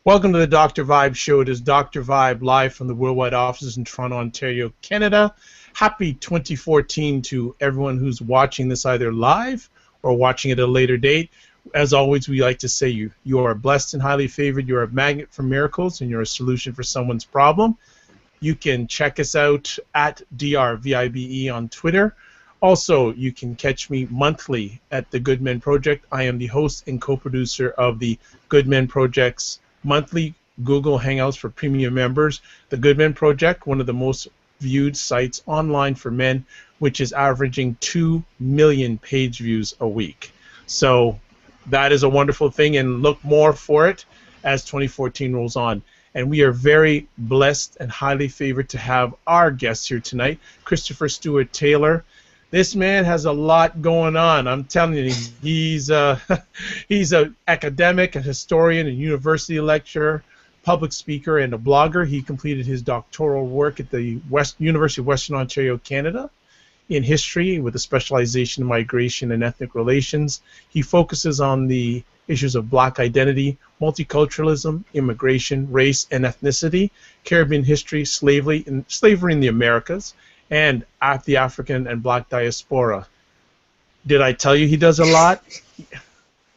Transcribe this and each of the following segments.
Welcome to the Dr. Vibe Show. It is Dr. Vibe live from the worldwide offices in Toronto, Ontario, Canada. Happy 2014 to everyone who's watching this either live or watching it at a later date. As always, we like to say you are blessed and highly favored. You're a magnet for miracles, and you're a solution for someone's problem. You can check us out at DRVIBE on Twitter. Also, you can catch me monthly at the Good Men Project. I am the host and co-producer of the Good Men Project's monthly Google Hangouts for premium members. The Good Men Project, one of the most viewed sites online for men, which is averaging 2 million page views a week. So that is a wonderful thing, and look more for it as 2014 rolls on. And we are very blessed and highly favored to have our guest here tonight, Christopher Stuart Taylor. This man has a lot going on. I'm telling you, he's an academic, a historian, a university lecturer, public speaker, and a blogger. He completed his doctoral work at the University of Western Ontario, Canada, in history with a specialization in migration and ethnic relations. He focuses on the issues of black identity, multiculturalism, immigration, race and ethnicity, Caribbean history, slavery in the Americas, and at the African and black diaspora. Did I tell you he does a lot?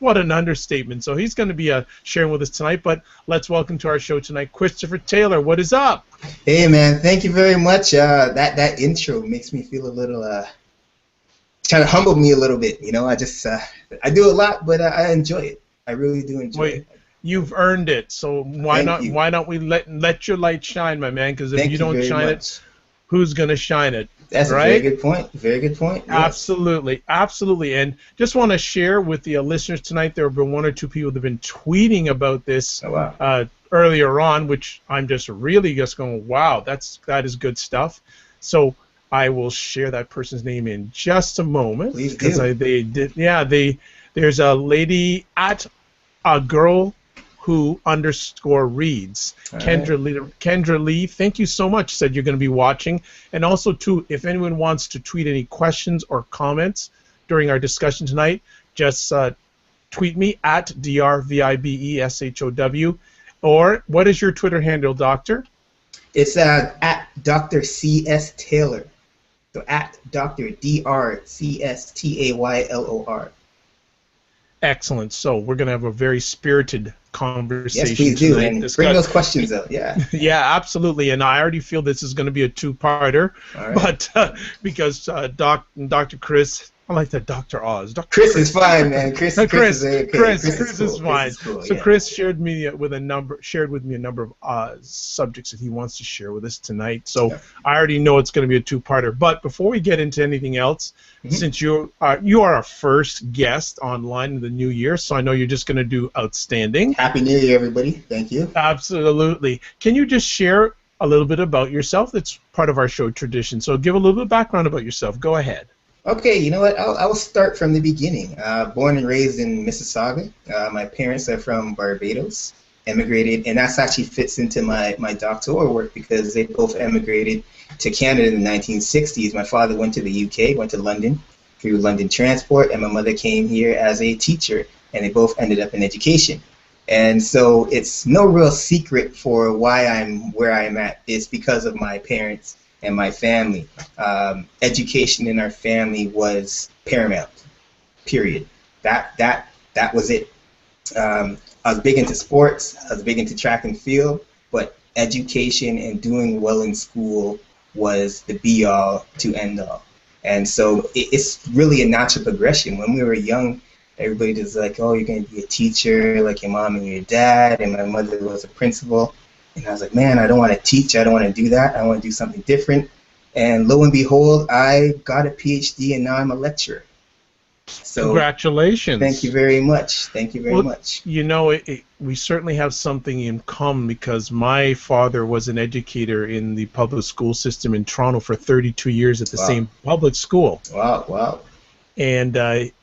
What an understatement. So he's going to be sharing with us tonight, but let's welcome to our show tonight Christopher Taylor. What is up? Hey, man. Thank you very much. That intro makes me feel a little, kind of humbled me a little bit. You know, I do a lot, but I enjoy it. I really do enjoy it. You've earned it. So why not we let your light shine, my man? Because if you don't shine it, who's going to shine it? That's right? A very good point. Very good point. Yes. Absolutely. Absolutely. And just want to share with the listeners tonight, there have been one or two people that have been tweeting about this earlier on, which I'm just really just going, wow, that is good stuff. So I will share that person's name in just a moment. Please do. Because there's a lady at a girl who _reads. Kendra Lee, thank you so much. Said you're going to be watching. And also, too, if anyone wants to tweet any questions or comments during our discussion tonight, just tweet me at DRVIBESHOW. Or what is your Twitter handle, Doctor? It's at Dr. C.S. Taylor. So at Dr. DRCSTAYLOR. Excellent. So we're going to have a very spirited conversation. Yes, please do. And bring those questions up. Yeah. Yeah, absolutely. And I already feel this is going to be a two-parter. All right. But because Dr. Chris, I like that Dr. Oz. Chris is fine, man. Chris is okay. Chris is fine. Cool, so yeah. Chris shared with me a number of subjects that he wants to share with us tonight. So yeah. I already know it's going to be a two-parter. But before we get into anything else, since you are our first guest online in the new year, so I know you're just going to do outstanding. Happy New Year, everybody. Thank you. Absolutely. Can you just share a little bit about yourself? That's part of our show tradition. So give a little bit of background about yourself. Go ahead. Okay, you know what? I'll start from the beginning. Born and raised in Mississauga. My parents are from Barbados, emigrated, and that actually fits into my doctoral work because they both emigrated to Canada in the 1960s. My father went to the UK, went to London through London Transport, and my mother came here as a teacher, and they both ended up in education. And so it's no real secret for why I'm where I am at. It's because of my parents and my family. Education in our family was paramount. Period. That was it. I was big into sports. I was big into track and field, but education and doing well in school was the be-all to end-all. And so it's really a natural progression. When we were young, everybody was like, oh, you're going to be a teacher like your mom and your dad, and my mother was a principal. And I was like, man, I don't want to teach. I don't want to do that. I want to do something different. And lo and behold, I got a PhD, and now I'm a lecturer. So congratulations. Thank you very much. Thank you very much. You know, we certainly have something in common because my father was an educator in the public school system in Toronto for 32 years at the same public school. Wow. And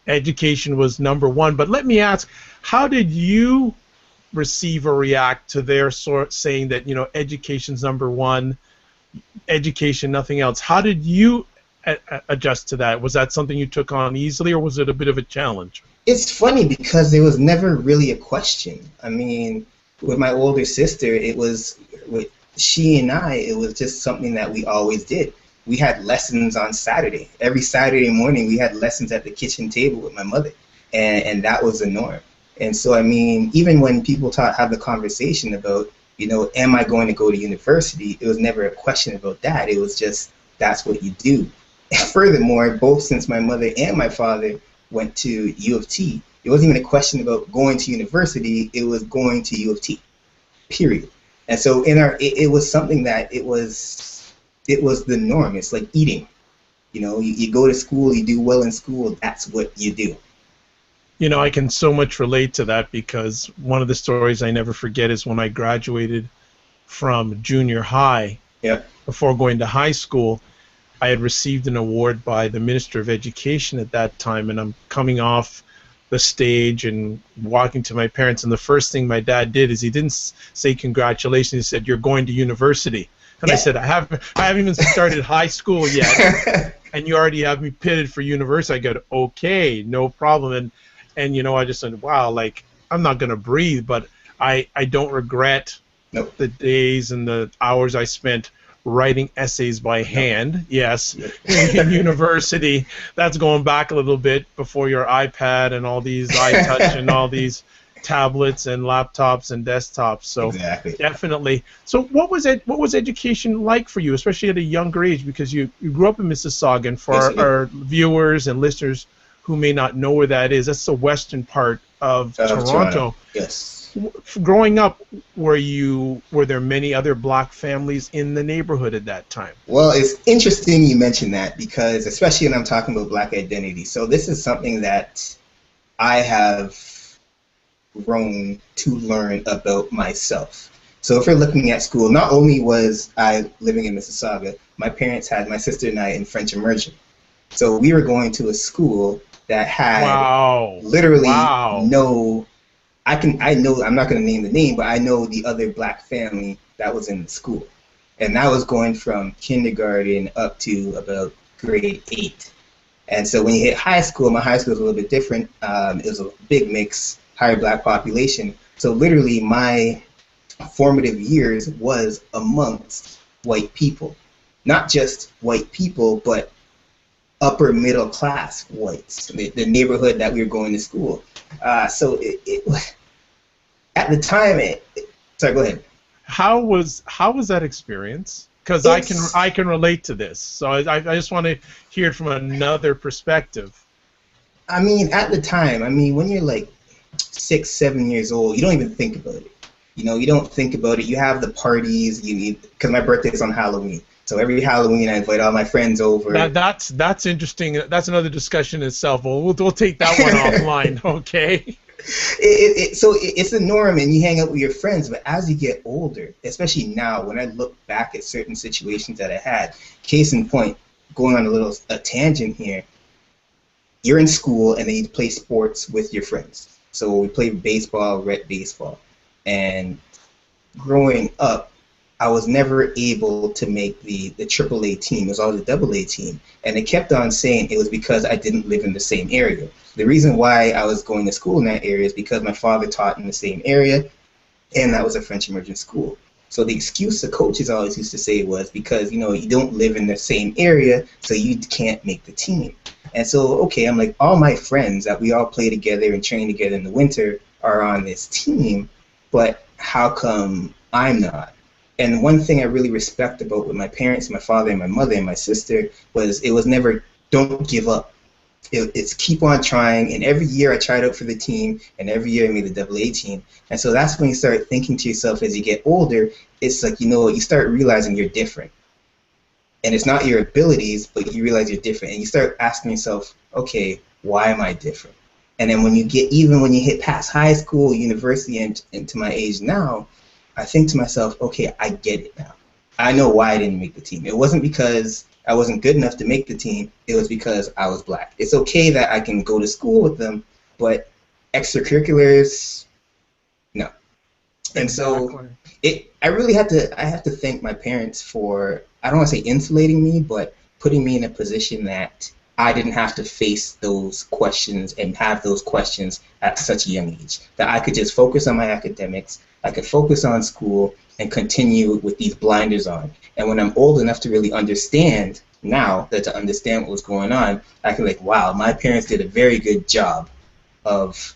education was number one. But let me ask, how did you receive or react to their saying that, you know, education's number one, education, nothing else? How did you adjust to that? Was that something you took on easily, or was it a bit of a challenge? It's funny because there was never really a question. I mean, with my older sister, it was with she and I. It was just something that we always did. We had lessons on Saturday. Every Saturday morning, we had lessons at the kitchen table with my mother, and that was the norm. And so, I mean, even when people have the conversation about, am I going to go to university? It was never a question about that. It was just that's what you do. And furthermore, both since my mother and my father went to U of T, it wasn't even a question about going to university. It was going to U of T, period. And so it was something that it was the norm. It's like eating. You go to school, you do well in school. That's what you do. I can so much relate to that because one of the stories I never forget is when I graduated from junior high. Yep. Before going to high school, I had received an award by the Minister of Education at that time, and I'm coming off the stage and walking to my parents, and the first thing my dad did is he didn't say congratulations. He said, "You're going to university." And I said, I haven't even started high school yet, and you already have me pitted for university. I go, okay, no problem. And I just said, wow, like, I'm not going to breathe, but I don't regret the days and the hours I spent writing essays by hand. Yes, in university. That's going back a little bit before your iPad and all these iTouch and all these tablets and laptops and desktops. So exactly. Definitely. So what was education like for you, especially at a younger age? Because you grew up in Mississauga, and for our viewers and listeners who may not know where that is, that's the western part of Toronto. Yes. Growing up, were there many other black families in the neighborhood at that time? Well, it's interesting you mentioned that, because especially when I'm talking about black identity. So this is something that I have grown to learn about myself. So if we're looking at school, not only was I living in Mississauga, my parents had my sister and I in French immersion. So we were going to a school that had literally no, I know, I'm not going to name the name, but I know the other black family that was in the school. And that was going from kindergarten up to about grade 8. And so when you hit high school, my high school was a little bit different. It was a big mix, higher black population. So literally my formative years was amongst white people. Not just white people, but upper middle class whites, the neighborhood that we were going to school. So it at the time, sorry, go ahead. How was that experience? Because I can relate to this. So I just want to hear it from another perspective. I mean, at the time, when you're like 6, 7 years old, you don't even think about it. You don't think about it. You have the parties. Because my birthday is on Halloween. So every Halloween, I invite all my friends over. That's interesting. That's another discussion in itself. We'll take that one offline, okay? So it's the norm, and you hang out with your friends. But as you get older, especially now, when I look back at certain situations that I had, case in point, going on a tangent here, you're in school and then you play sports with your friends. So we played baseball, rec baseball, and growing up, I was never able to make the AAA team. It was always the AA team. And they kept on saying it was because I didn't live in the same area. The reason why I was going to school in that area is because my father taught in the same area, and that was a French immersion school. So the excuse the coaches always used to say was because, you don't live in the same area, so you can't make the team. And so, okay, I'm like, all my friends that we all play together and train together in the winter are on this team, but how come I'm not? And one thing I really respect about with my parents, my father and my mother and my sister, was it was never, don't give up. It's keep on trying. And every year I tried out for the team, and every year I made the AA team. And so that's when you start thinking to yourself as you get older, it's like, you start realizing you're different. And it's not your abilities, but you realize you're different. And you start asking yourself, okay, why am I different? And then when you hit past high school, university, and into my age now, I think to myself, okay, I get it now. I know why I didn't make the team. It wasn't because I wasn't good enough to make the team. It was because I was black. It's okay that I can go to school with them, but extracurriculars, no. And so I have to thank my parents for, I don't want to say insulating me, but putting me in a position that I didn't have to face those questions and have those questions at such a young age. That I could just focus on my academics, I could focus on school, and continue with these blinders on. And when I'm old enough to really understand now, that to understand what was going on, I can be like, wow, my parents did a very good job of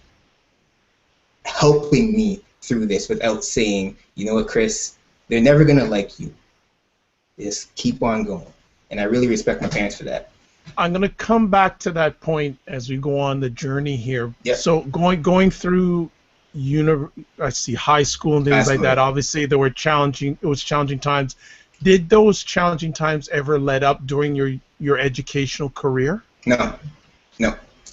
helping me through this without saying, you know what, Chris, they're never going to like you. Just keep on going. And I really respect my parents for that. I'm going to come back to that point as we go on the journey here. Yep. So going through high school and things like that, obviously there were challenging times. Did those challenging times ever let up during your educational career? No.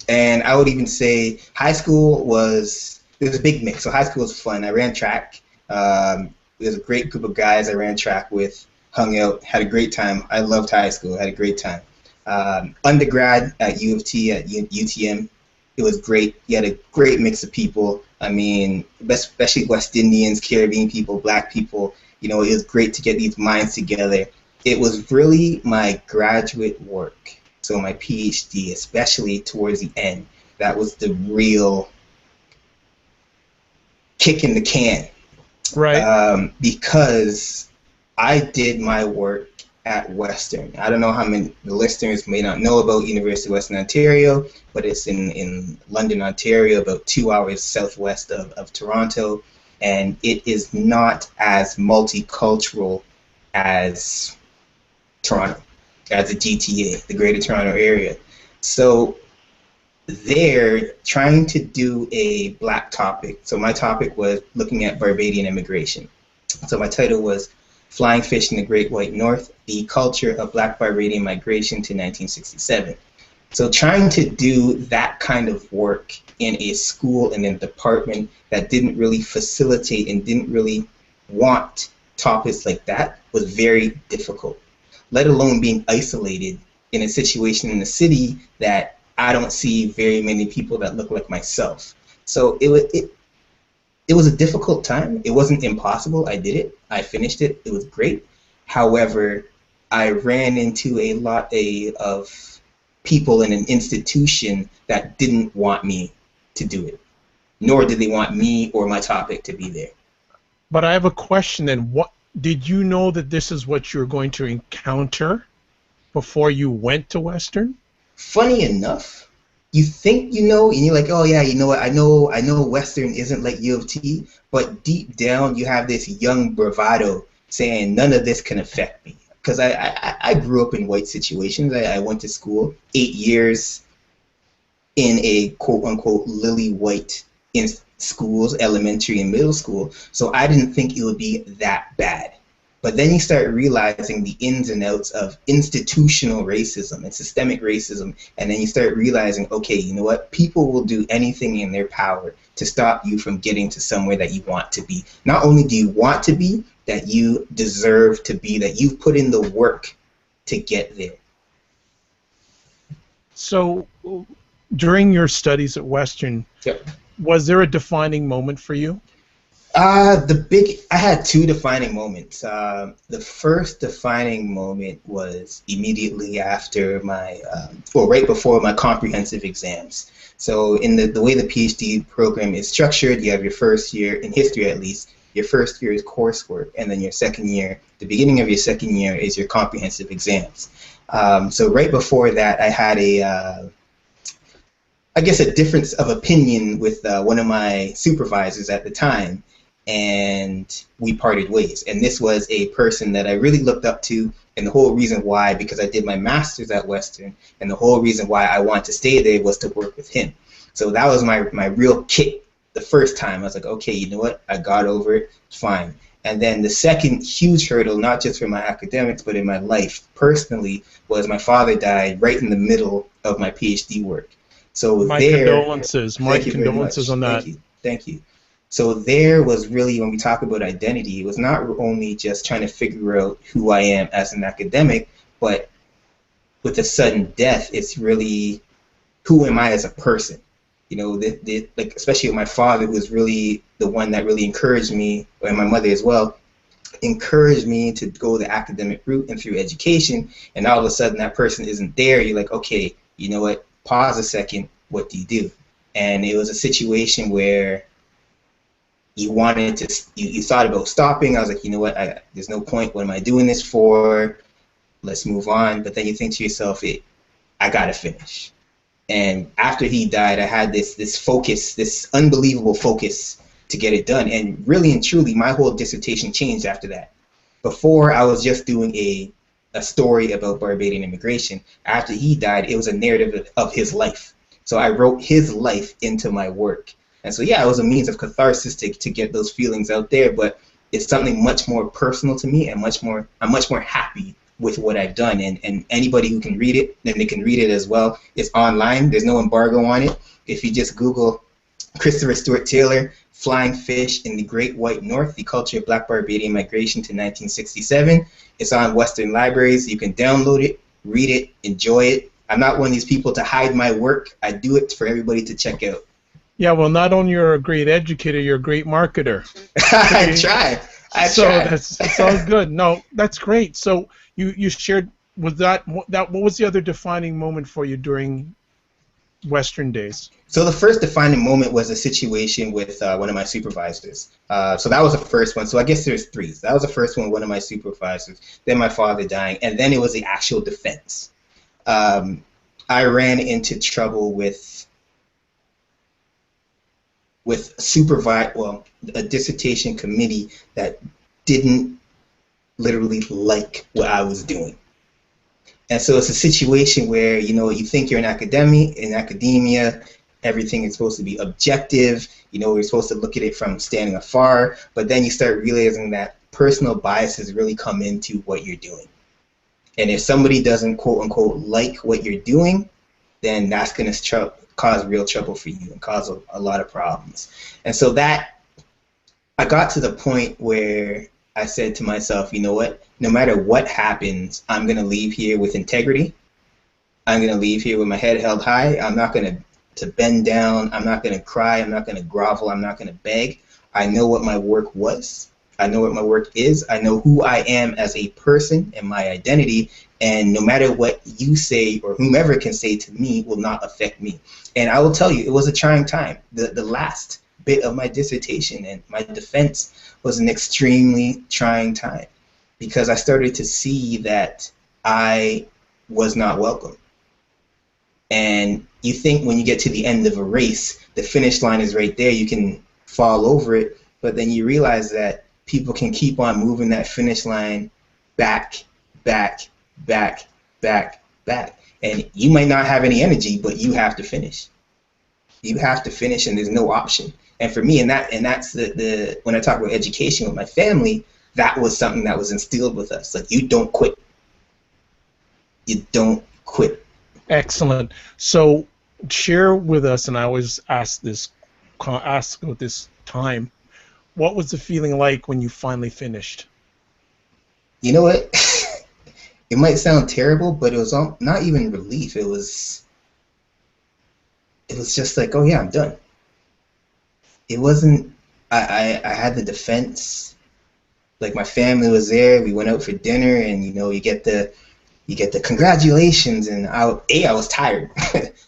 And I would even say high school was a big mix. So high school was fun. I ran track. There was a great group of guys I ran track with, hung out, had a great time. I loved high school, had a great time. Undergrad at U of T, at UTM, it was great. You had a great mix of people. I mean, especially West Indians, Caribbean people, black people. You know, it was great to get these minds together. It was really my graduate work, so my PhD, especially towards the end, that was the real kick in the can. Right. Because I did my work at Western. I don't know how many the listeners may not know about University of Western Ontario, but it's in London, Ontario, about 2 hours southwest of Toronto, and it is not as multicultural as Toronto, as the GTA, the Greater Toronto Area. So they're trying to do a black topic. So my topic was looking at Barbadian immigration. So my title was Flying Fish in the Great White North, the Culture of Black Barbadian Migration to 1967. So trying to do that kind of work in a school and in a department that didn't really facilitate and didn't really want topics like that was very difficult, let alone being isolated in a situation in the city that I don't see very many people that look like myself. So it was a difficult time. It wasn't impossible. I did it. I finished it. It was great. However, I ran into a lot of people in an institution that didn't want me to do it, nor did they want me or my topic to be there. But I have a question then. What did you know that this is what you were going to encounter before you went to Western? Funny enough, you think you know, and you're like, oh yeah, you know what? I know Western isn't like U of T, but deep down you have this young bravado saying none of this can affect me. Because I grew up in white situations. I went to school 8 years in a quote-unquote lily white in schools, elementary and middle school, so I didn't think it would be that bad. But then you start realizing the ins and outs of institutional racism and systemic racism, and then you start realizing, okay, you know what? People will do anything in their power to stop you from getting to somewhere that you want to be. Not only do you want to be, that you deserve to be, that you've put in the work to get there. So during your studies at Western, Yep. Was there a defining moment for you? I had two defining moments. The first defining moment was immediately after right before my comprehensive exams. So in the way the PhD program is structured, you have your first year, in history at least, your first year is coursework, and then your second year, the beginning of your second year is your comprehensive exams. So right before that, I had I guess a difference of opinion with one of my supervisors at the time, and we parted ways. And this was a person that I really looked up to, and the whole reason why, because I did my master's at Western, and the whole reason why I wanted to stay there was to work with him. So that was my real kick the first time. I was like, okay, you know what? I got over it, fine. And then the second huge hurdle, not just for my academics, but in my life personally, was my father died right in the middle of my PhD work. So my condolences. My condolences on that. Thank you. So there was really, when we talk about identity, it was not only just trying to figure out who I am as an academic, but with a sudden death, it's really who am I as a person. You know, like especially with my father, who was really the one that really encouraged me, and my mother as well, encouraged me to go the academic route and through education. And all of a sudden, that person isn't there. You're like, okay, you know what, pause a second, what do you do? And it was a situation where you wanted to, you thought about stopping. I was like, you know what, there's no point. What am I doing this for? Let's move on. But then you think to yourself, I gotta finish. And after he died, I had this focus, this unbelievable focus to get it done. And really and truly, my whole dissertation changed after that. Before, I was just doing a story about Barbadian immigration. After he died, it was a narrative of his life. So I wrote his life into my work. And so, yeah, it was a means of catharsis to get those feelings out there. But it's something much more personal to me, and I'm much more happy with what I've done. And anybody who can read it, then they can read it as well. It's online. There's no embargo on it. If you just Google Christopher Stuart Taylor, Flying Fish in the Great White North, The Culture of Black Barbadian Migration to 1967. It's on Western libraries. You can download it, read it, enjoy it. I'm not one of these people to hide my work. I do it for everybody to check out. Yeah, well, not only you're a great educator, you're a great marketer. I try. It's all good. No, that's great. So you shared, was that what was the other defining moment for you during Western days? So the first defining moment was a situation with one of my supervisors. So that was the first one. So I guess there's three. So that was the first one of my supervisors. Then my father dying, and then it was the actual defense. I ran into trouble with a dissertation committee that didn't literally like what I was doing. And so it's a situation where, you think you're in academia, everything is supposed to be objective, you're supposed to look at it from standing afar, but then you start realizing that personal biases really come into what you're doing. And if somebody doesn't, quote unquote, like what you're doing, then that's going to cause real trouble for you and cause a lot of problems. And so that, I got to the point where I said to myself, you know what, no matter what happens, I'm going to leave here with integrity. I'm going to leave here with my head held high. I'm not going to bend down. I'm not going to cry. I'm not going to grovel. I'm not going to beg. I know what my work was. I know what my work is. I know who I am as a person and my identity. And no matter what you say or whomever can say to me will not affect me. And I will tell you, it was a trying time. The last bit of my dissertation and my defense was an extremely trying time, because I started to see that I was not welcome. And you think when you get to the end of a race, the finish line is right there, you can fall over it, but then you realize that people can keep on moving that finish line back, back, back, back, back. And you might not have any energy, but you have to finish. You have to finish, and there's no option. And for me, and that's the when I talk about education with my family, that was something that was instilled with us. Like, you don't quit. You don't quit. Excellent. So share with us, and I always ask at this time, what was the feeling like when you finally finished? You know what? It might sound terrible, but it was not even relief. It was just like, oh yeah, I'm done. It wasn't, I had the defense, like my family was there, we went out for dinner, and you get the congratulations, and I was tired.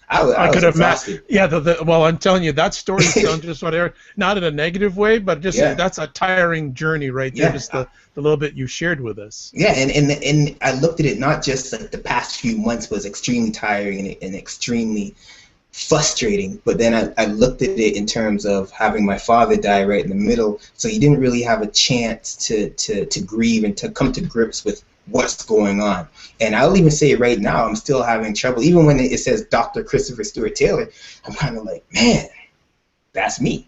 I could was exhausted. imagine. Yeah, well, I'm telling you, that story sounds just whatever, not in a negative way, but just that's a tiring journey right there. Yeah. Just the little bit you shared with us. Yeah, and I looked at it not just like the past few months was extremely tiring and extremely frustrating, but then I looked at it in terms of having my father die right in the middle, so he didn't really have a chance to grieve and to come to grips with what's going on. And I'll even say right now, I'm still having trouble. Even when it says Dr. Christopher Stuart Taylor, I'm kind of like, man, that's me.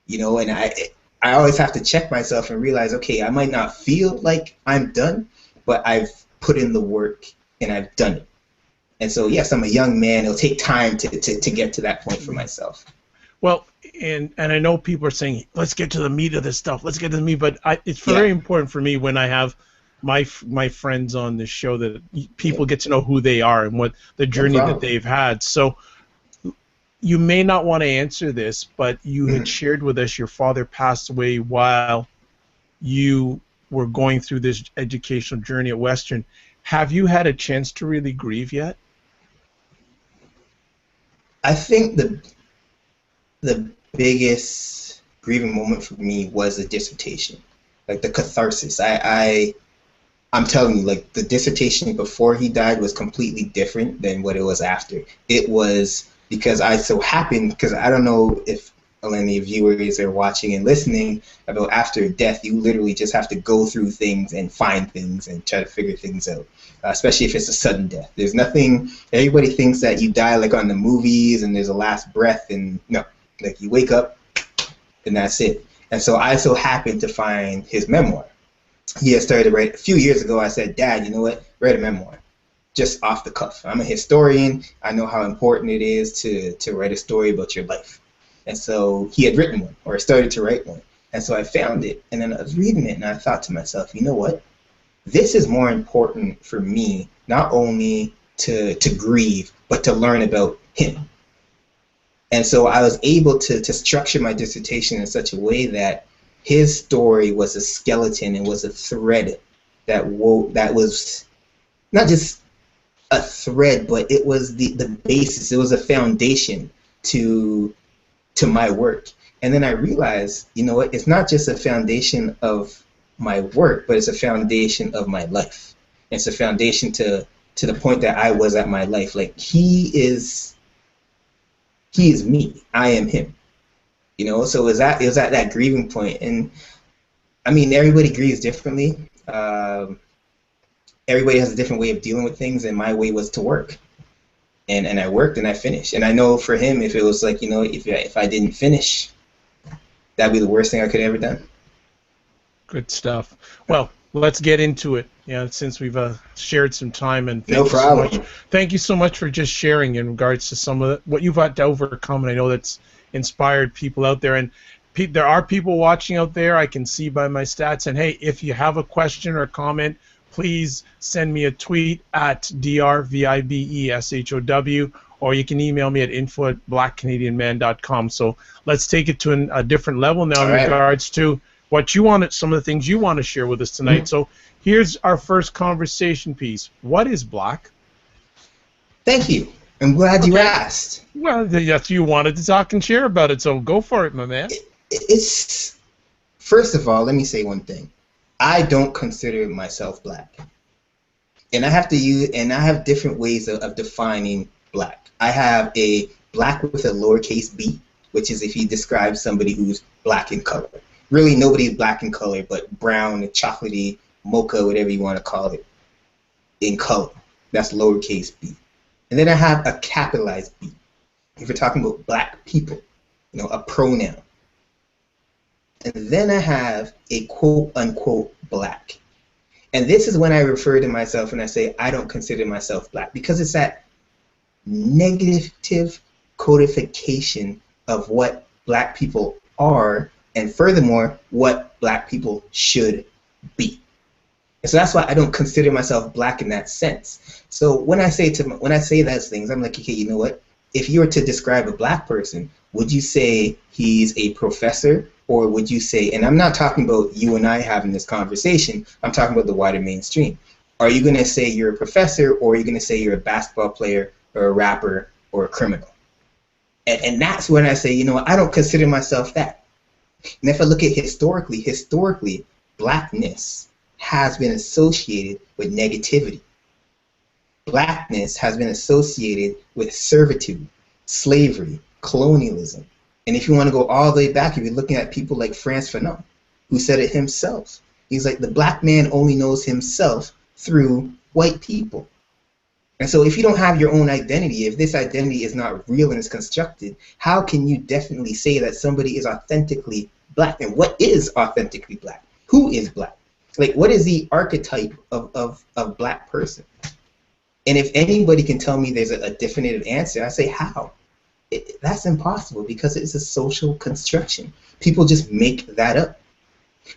And I always have to check myself and realize, okay, I might not feel like I'm done, but I've put in the work and I've done it. And so, yes, I'm a young man. It'll take time to get to that point for myself. Well, and I know people are saying, let's get to the meat of this stuff. Let's get to the meat. But it's very important for me when I have my friends on this show that people get to know who they are and what the journey that they've had. So you may not want to answer this, but you had shared with us your father passed away while you were going through this educational journey at Western. Have you had a chance to really grieve yet? I think the biggest grieving moment for me was the dissertation, like the catharsis. I'm telling you, like the dissertation before he died was completely different than what it was after. It was because I so happened, because I don't know if any viewers are watching and listening about after death, you literally just have to go through things and find things and try to figure things out, especially if it's a sudden death. There's nothing, everybody thinks that you die like on the movies and there's a last breath, and no, like you wake up and that's it. And so I so happened to find his memoir. He had started to write a few years ago. I said, Dad, you know what? Write a memoir, just off the cuff. I'm a historian. I know how important it is to write a story about your life. And so he had written one, or started to write one. And so I found it, and then I was reading it, and I thought to myself, you know what? This is more important for me, not only to grieve, but to learn about him. And so I was able to structure my dissertation in such a way that his story was a skeleton and was a thread that was not just a thread, but it was the basis. It was a foundation to my work. And then I realized, you know what? It's not just a foundation of my work, but it's a foundation of my life. It's a foundation to the point that I was at my life. Like he is me. I am him. You know, so it was at that grieving point. And I mean, everybody grieves differently. Everybody has a different way of dealing with things, and my way was to work. And I worked and I finished. And I know for him, if it was like, you know, if I didn't finish, that'd be the worst thing I could have ever done. Good stuff. Well, let's get into it. Yeah, since we've shared some time, and no problem. So much. Thank you so much for just sharing in regards to some of what you've had to overcome, and I know that's inspired people out there. And there are people watching out there. I can see by my stats. And hey, if you have a question or comment, please send me a tweet at drvibeshow, or you can email me at info@blackcanadianman.com. So let's take it to a different level now in regards to what you wanted, some of the things you want to share with us tonight. So here's our first conversation piece. What is black? Thank you. I'm glad you asked. Well, yes, you wanted to talk and share about it, so go for it, my man. It's first of all, let me say one thing. I don't consider myself black, and I have different ways of defining black. I have a black with a lowercase b, which is if you describe somebody who's black in color. Really, nobody's black in color, but brown, chocolatey, mocha, whatever you want to call it, in color. That's lowercase b. And then I have a capitalized B. If we're talking about black people, you know, a pronoun. And then I have a quote unquote black. And this is when I refer to myself and I say I don't consider myself black, because it's that negative codification of what black people are, and furthermore, what black people should be. And so that's why I don't consider myself black in that sense. So when I say those things, I'm like, okay, you know what? If you were to describe a black person, would you say he's a professor, or would you say, and I'm not talking about you and I having this conversation, I'm talking about the wider mainstream. Are you going to say you're a professor, or are you going to say you're a basketball player, or a rapper, or a criminal? And that's when I say, you know what, I don't consider myself that. And if I look at historically, blackness has been associated with negativity. Blackness has been associated with servitude, slavery, colonialism. And if you want to go all the way back, if you're looking at people like Frantz Fanon, who said it himself. He's like, the black man only knows himself through white people. And so if you don't have your own identity, if this identity is not real and is constructed, how can you definitely say that somebody is authentically black? And what is authentically black? Who is black? Like, what is the archetype of black person? And if anybody can tell me there's a definitive answer, I say, how? That's impossible, because it's a social construction. People just make that up.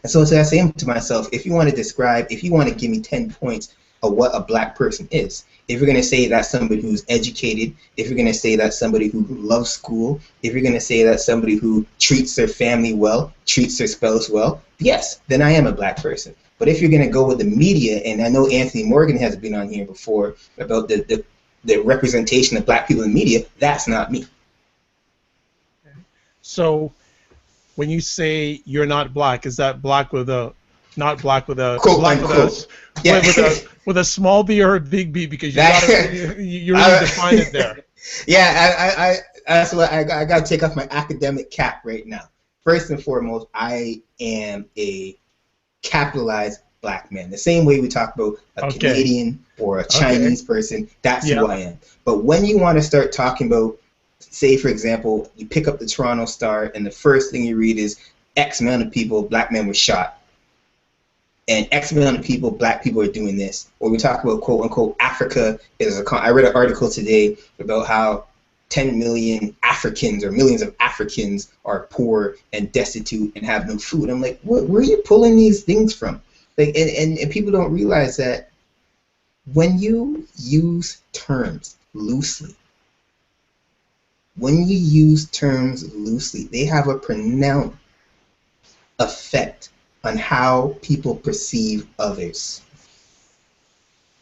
And so I say to myself, if you want to give me 10 points of what a black person is, if you're going to say that's somebody who's educated, if you're going to say that's somebody who loves school, if you're going to say that's somebody who treats their family well, treats their spouse well, yes, then I am a black person. But if you're going to go with the media, and I know Anthony Morgan has been on here before about the representation of black people in the media, that's not me. So when you say you're not black, is that black with a not black with a quote black with unquote. a Yeah, with a small b or a big B? Because you gotta that. you really define it there. Yeah, that's what I got to take off my academic cap right now. First and foremost, I am a capitalized black man. The same way we talk about a Okay. Canadian or a Okay. Chinese person, that's who Yep. I am. But when you want to start talking about, say, for example, you pick up the Toronto Star and the first thing you read is X amount of people, black men were shot, and X amount of people, black people are doing this. Or we talk about quote unquote Africa is a. I read an article today about how 10 million Africans or millions of Africans are poor and destitute and have no food. I'm like, where are you pulling these things from? Like, and people don't realize that when you use terms loosely, they have a pronounced effect on how people perceive others.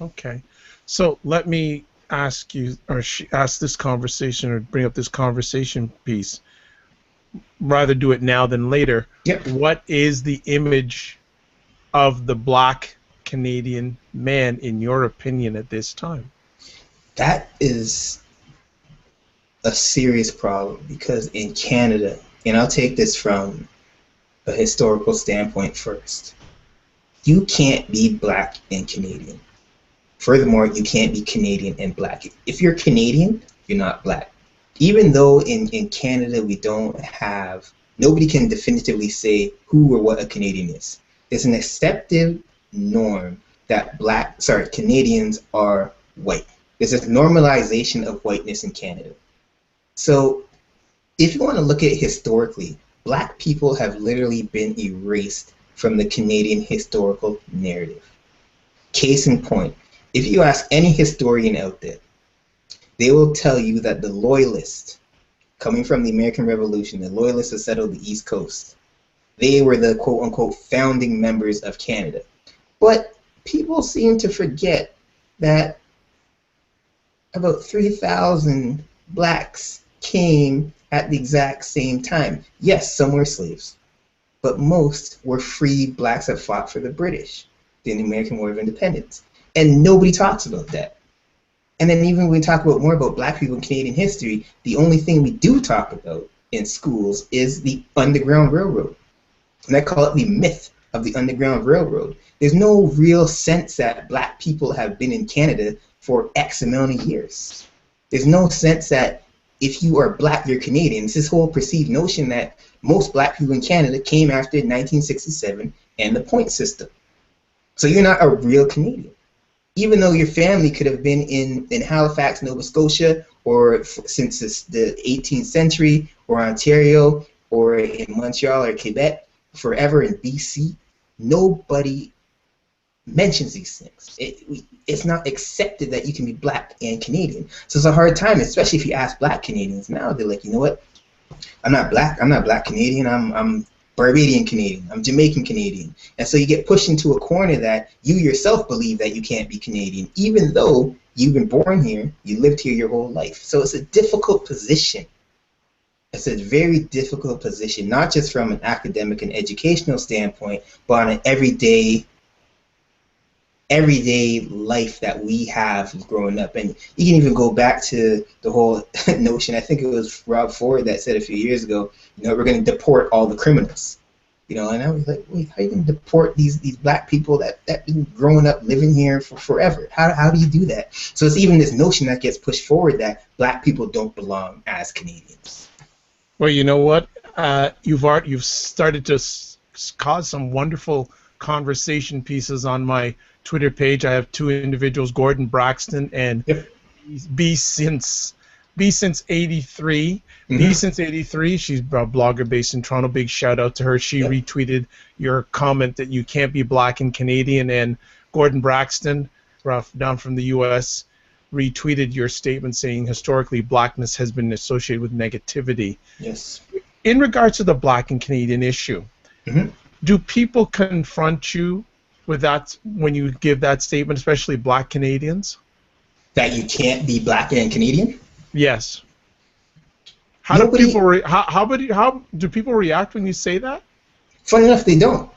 Okay. So let me ask you, or ask this conversation, or bring up this conversation piece. Rather do it now than later. Yep. What is the image of the black Canadian man, in your opinion, at this time? That is a serious problem because in Canada, and I'll take this from a historical standpoint first, you can't be black and Canadian. Furthermore, you can't be Canadian and black. If you're Canadian, you're not black. Even though in Canada we don't have, nobody can definitively say who or what a Canadian is. There's an accepted norm that Canadians are white. There's a normalization of whiteness in Canada. So if you want to look at it historically, black people have literally been erased from the Canadian historical narrative. Case in point, if you ask any historian out there, they will tell you that the Loyalists, coming from the American Revolution, the Loyalists that settled the East Coast, they were the quote-unquote founding members of Canada. But people seem to forget that about 3,000 blacks came at the exact same time. Yes, some were slaves, but most were free blacks that fought for the British in the American War of Independence. And nobody talks about that. And then even when we talk about more about black people in Canadian history, the only thing we do talk about in schools is the Underground Railroad. And I call it the myth of the Underground Railroad. There's no real sense that black people have been in Canada for X amount of years. There's no sense that if you are black, you're Canadian. It's this whole perceived notion that most black people in Canada came after 1967 and the point system. So you're not a real Canadian. Even though your family could have been in Halifax, Nova Scotia, or since the 18th century, or Ontario, or in Montreal or Quebec, forever in BC, nobody mentions these things. It's not accepted that you can be black and Canadian. So it's a hard time, especially if you ask black Canadians now. They're like, you know what? I'm not black Canadian. I'm Barbadian Canadian. I'm Jamaican Canadian. And so you get pushed into a corner that you yourself believe that you can't be Canadian, even though you've been born here, you lived here your whole life. So it's a difficult position. It's a very difficult position, not just from an academic and educational standpoint, but on an everyday life that we have growing up. And you can even go back to the whole notion, I think it was Rob Ford that said a few years ago, you know, we're going to deport all the criminals. You know, and I was like, wait, how are you going to deport these black people that been growing up living here for forever? How do you do that? So it's even this notion that gets pushed forward that black people don't belong as Canadians. Well, you know what? You've started to cause some wonderful conversation pieces on my Twitter page. I have two individuals, Gordon Braxton and Yep. B since '83. Mm-hmm. B since '83. She's a blogger based in Toronto. Big shout out to her. She Yep. retweeted your comment that you can't be black and Canadian. And Gordon Braxton, down from the U.S., retweeted your statement saying historically blackness has been associated with negativity. Yes. In regards to the black and Canadian issue, Mm-hmm. do people confront you with that when you give that statement, especially black Canadians? That you can't be black and Canadian? Yes. How do Nobody, people how do people react when you say that? funny enough, they don't.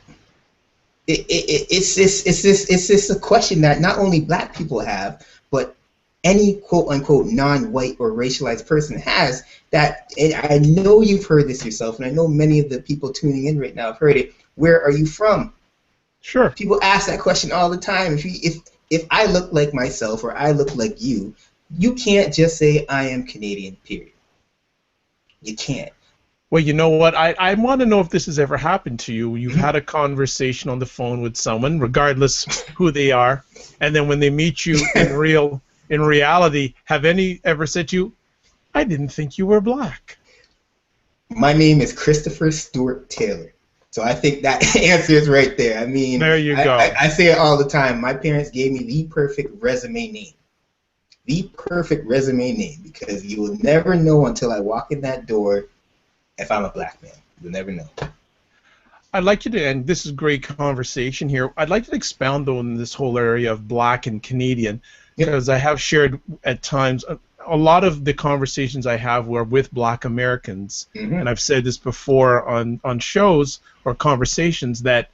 It's a question that not only black people have, but any quote unquote non-white or racialized person has. That, and I know you've heard this yourself, and I know many of the people tuning in right now have heard it. Where are you from? Sure. People ask that question all the time. If I look like myself or I look like you can't just say I am Canadian. Period. You can't. Well, you know what? I want to know if this has ever happened to you. You've Mhm. had a conversation on the phone with someone, regardless who they are, and then when they meet you in reality, have any ever said to you, "I didn't think you were black"? My name is Christopher Stuart Taylor. So I think that answers right there. I mean, There you go. I say it all the time. My parents gave me the perfect resume name. The perfect resume name, because you will never know until I walk in that door if I'm a black man. You'll never know. I'd like you to, and this is great conversation here. I'd like to expound though on this whole area of black and Canadian, Yep. because I have shared at times a lot of the conversations I have were with black Americans, Hmm. and I've said this before on shows or conversations that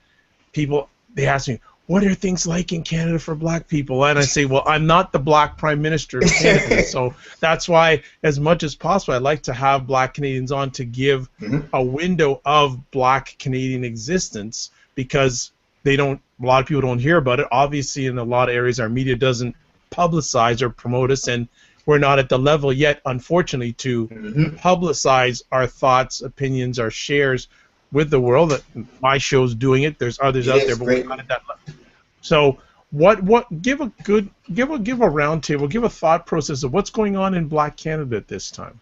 people they ask me, what are things like in Canada for black people? And I say, well, I'm not the black prime minister of Canada, so that's why, as much as possible, I'd like to have black Canadians on to give Hmm. a window of black Canadian existence, because a lot of people don't hear about it. Obviously, in a lot of areas, our media doesn't publicize or promote us, and we're not at the level yet, unfortunately, to Hmm. publicize our thoughts, opinions, our shares with the world. That my show's doing it. There's others out there, Yes, but we're great. not at that level. So what give a round table, give a thought process of what's going on in Black Canada at this time.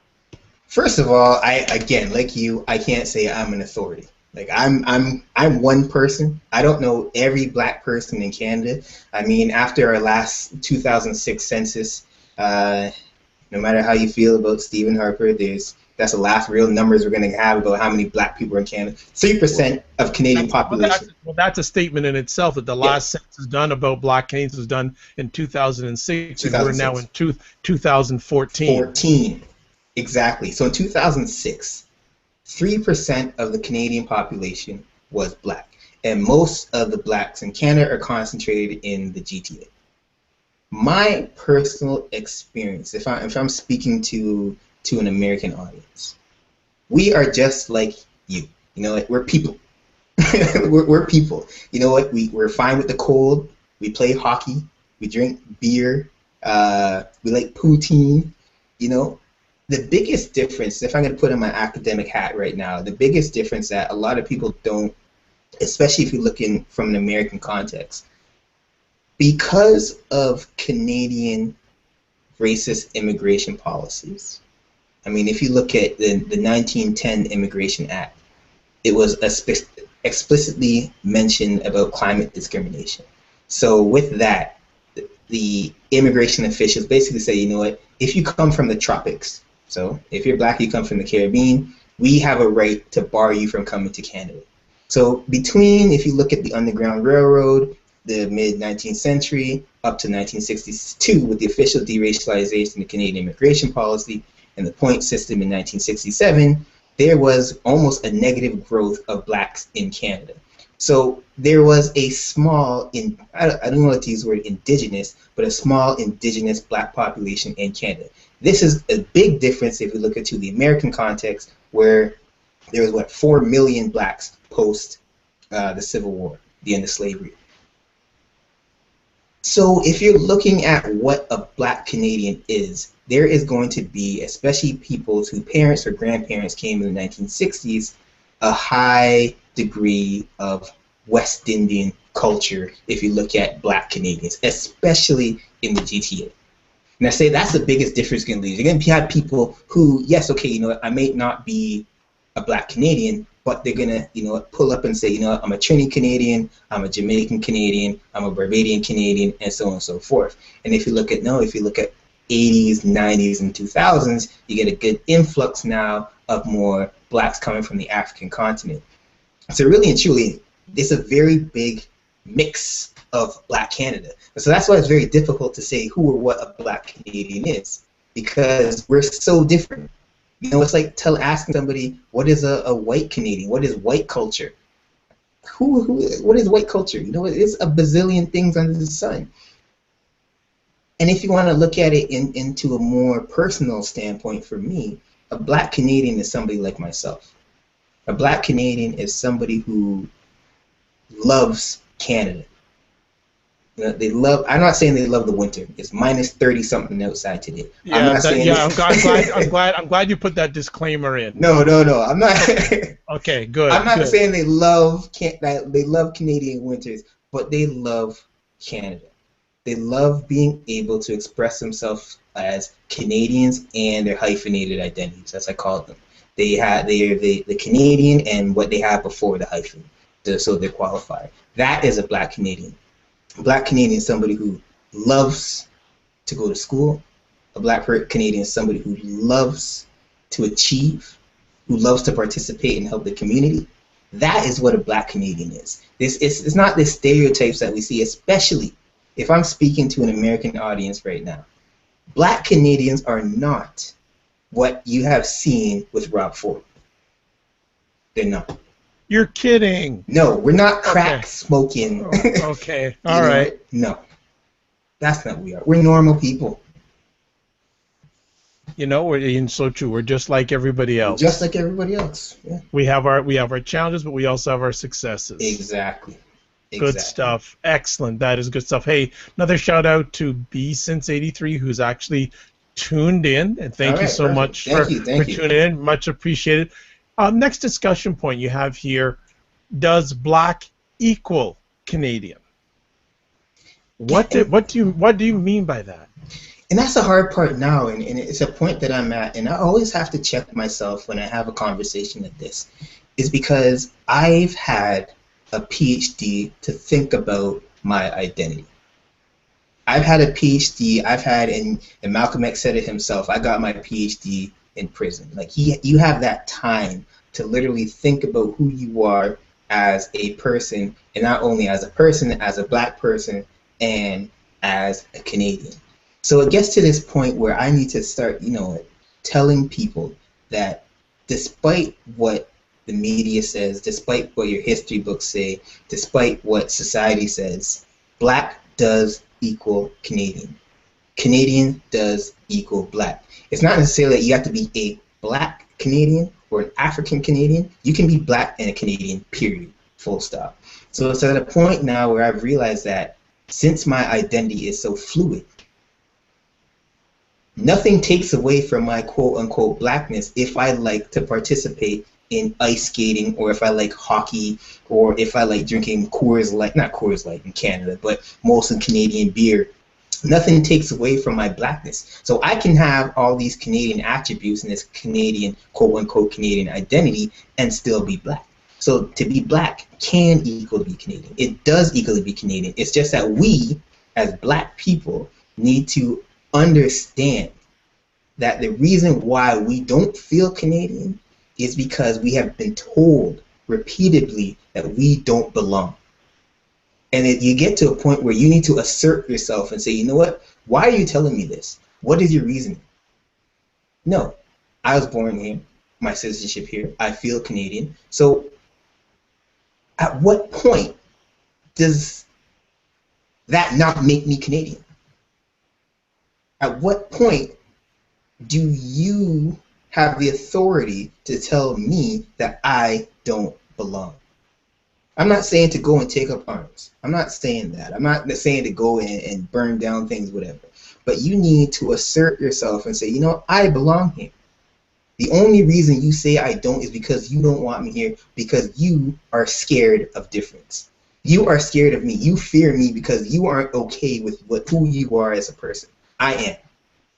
First of all, I again, like you, I can't say I'm an authority. Like I'm one person. I don't know every black person in Canada. I mean, after our last 2006 census, uh, no matter how you feel about Stephen Harper, that's the last real numbers we're going to have about how many blac people are in Canada. 3% of Canadian population. That's a statement in itself, that the Yeah, last census done about Black Canadians was done in 2006, and we're now 2006. in 2014. 14. Exactly. So in 2006, 3% of the Canadian population was black. And most of the blacks in Canada are concentrated in the GTA. My personal experience, if I'm speaking to an American audience, we are just like you. You know, like we're people. we're people. You know what? We're fine with the cold. We play hockey. We drink beer. We like poutine. You know, the biggest difference, if I'm going to put on my academic hat right now, the biggest difference that a lot of people don't, especially if you're looking from an American context, because of Canadian racist immigration policies. I mean, if you look at the 1910 Immigration Act, it was explicitly mentioned about climate discrimination. So with that, the immigration officials basically say, you know what, if you come from the tropics, so if you're black, you come from the Caribbean, we have a right to bar you from coming to Canada. So between, if you look at the Underground Railroad, the mid-19th century, up to 1962 with the official deracialization of Canadian immigration policy and the point system in 1967, there was almost a negative growth of blacks in Canada. So there was a small, I don't know how to use the word indigenous, but a small indigenous black population in Canada. This is a big difference if you look into the American context, where there was, 4 million blacks post the Civil War, the end of slavery. So if you're looking at what a black Canadian is, there is going to be, especially people whose parents or grandparents came in the 1960s, a high degree of West Indian culture if you look at black Canadians, especially in the GTA. And I say that's the biggest difference going to leave. You're going to have people who, yes, okay, you know, I may not be a black Canadian, but they're gonna, you know, pull up and say, you know, I'm a Trini Canadian, I'm a Jamaican Canadian, I'm a Barbadian Canadian, and so on and so forth. And if you look at 80s, 90s, and 2000s, you get a good influx now of more blacks coming from the African continent. So really and truly, it's a very big mix of black Canada. So that's why it's very difficult to say who or what a black Canadian is, because we're so different. You know, it's like asking somebody, what is a white Canadian? What is white culture? What is white culture? You know, it's a bazillion things under the sun. And if you want to look at it into a more personal standpoint, for me, a black Canadian is somebody like myself. A black Canadian is somebody who loves Canada. You know, they love. I'm not saying they love the winter. It's minus 30 something outside today. I'm Yeah, not saying. yeah. I'm glad you put that disclaimer in. No. I'm not. Okay, good. I'm not good. saying they love Canadian winters, but they love Canada. They love being able to express themselves as Canadians and their hyphenated identities, as I call them. They are the Canadian and what they have before the hyphen, so they're qualified. That is a black Canadian. A black Canadian is somebody who loves to go to school. A black Canadian is somebody who loves to achieve, who loves to participate and help the community. That is what a black Canadian is. It's not the stereotypes that we see, especially if I'm speaking to an American audience right now. Black Canadians are not what you have seen with Rob Ford. They're not. You're kidding. No, we're not crack smoking. Okay, all right. No, that's not what we are. We're normal people. You know, and so true. We're just like everybody else. Just like everybody else. Yeah. We have our challenges, but we also have our successes. Exactly. Good stuff. Excellent. That is good stuff. Hey, another shout out to B Since 83, who's actually tuned in, and thank you so much for tuning in. Much appreciated. Next discussion point you have here: does black equal Canadian? What do you mean by that? And that's the hard part now, and it's a point that I'm at, and I always have to check myself when I have a conversation like this, is because I've had a PhD to think about my identity. I've had a PhD, and Malcolm X said it himself, I got my PhD in prison. Like, you have that time to literally think about who you are as a person, and not only as a person, as a black person, and as a Canadian. So it gets to this point where I need to start, telling people that despite what the media says, despite what your history books say, despite what society says, black does equal Canadian. Canadian does equal black. It's not necessarily that you have to be a black Canadian or an African Canadian. You can be black and a Canadian, period, full stop. So it's at a point now where I've realized that since my identity is so fluid, nothing takes away from my quote-unquote blackness if I like to participate in ice skating, or if I like hockey, or if I like drinking Coors Light, not Coors Light in Canada, but Molson Canadian beer. Nothing takes away from my blackness. So I can have all these Canadian attributes and this Canadian, quote-unquote Canadian identity and still be black. So to be black can equally be Canadian. It does equally be Canadian. It's just that we, as black people, need to understand that the reason why we don't feel Canadian is because we have been told repeatedly that we don't belong. And you get to a point where you need to assert yourself and say, you know what? Why are you telling me this? What is your reasoning? No, I was born here, my citizenship here, I feel Canadian. So at what point does that not make me Canadian? At what point do you have the authority to tell me that I don't belong? I'm not saying to go and take up arms. I'm not saying that. I'm not saying to go and burn down things, whatever. But you need to assert yourself and say, you know, I belong here. The only reason you say I don't is because you don't want me here, because you are scared of difference. You are scared of me. You fear me because you aren't okay with who you are as a person. I am.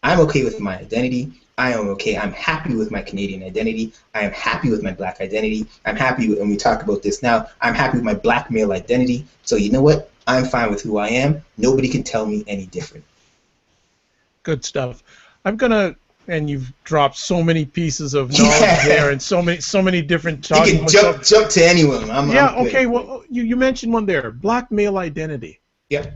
I'm okay with my identity. I am okay. I'm happy with my Canadian identity. I am happy with my black identity. I'm happy with, and we talk about this now, I'm happy with my black male identity. So you know what? I'm fine with who I am. Nobody can tell me any different. Good stuff. I'm gonna, and you've dropped so many pieces of knowledge there, and so many different talking. You can jump to anyone. I'm okay. Well, you mentioned one there, black male identity. Yeah.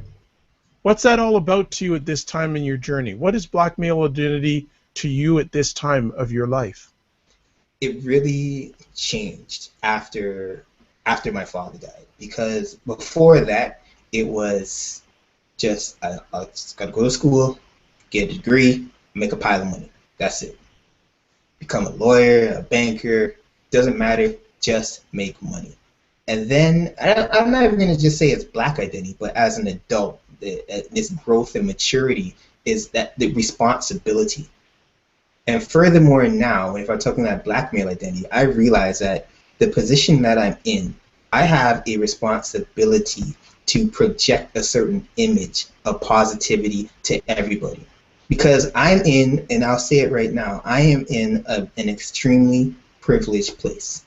What's that all about to you at this time in your journey? What is black male identity to you at this time of your life? it really changed after my father died, because before that it was just I just gotta go to school, get a degree, make a pile of money. That's it. Become a lawyer, a banker, doesn't matter, just make money. And then I'm not even gonna just say it's black identity, but as an adult, this growth and maturity is that the responsibility. And furthermore, now, if I'm talking about black male identity, I realize that the position that I'm in, I have a responsibility to project a certain image of positivity to everybody. Because I'm in, and I'll say it right now, I am in an extremely privileged place.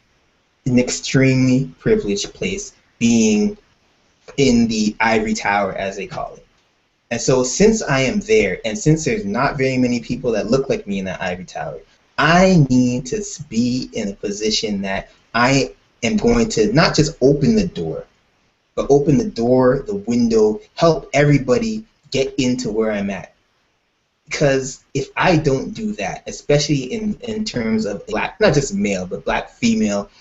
An extremely privileged place, being in the ivory tower, as they call it. And so since I am there, and since there's not very many people that look like me in that ivory tower, I need to be in a position that I am going to not just open the door, but open the door, the window, help everybody get into where I'm at. Because if I don't do that, especially in terms of black, not just male, but black female,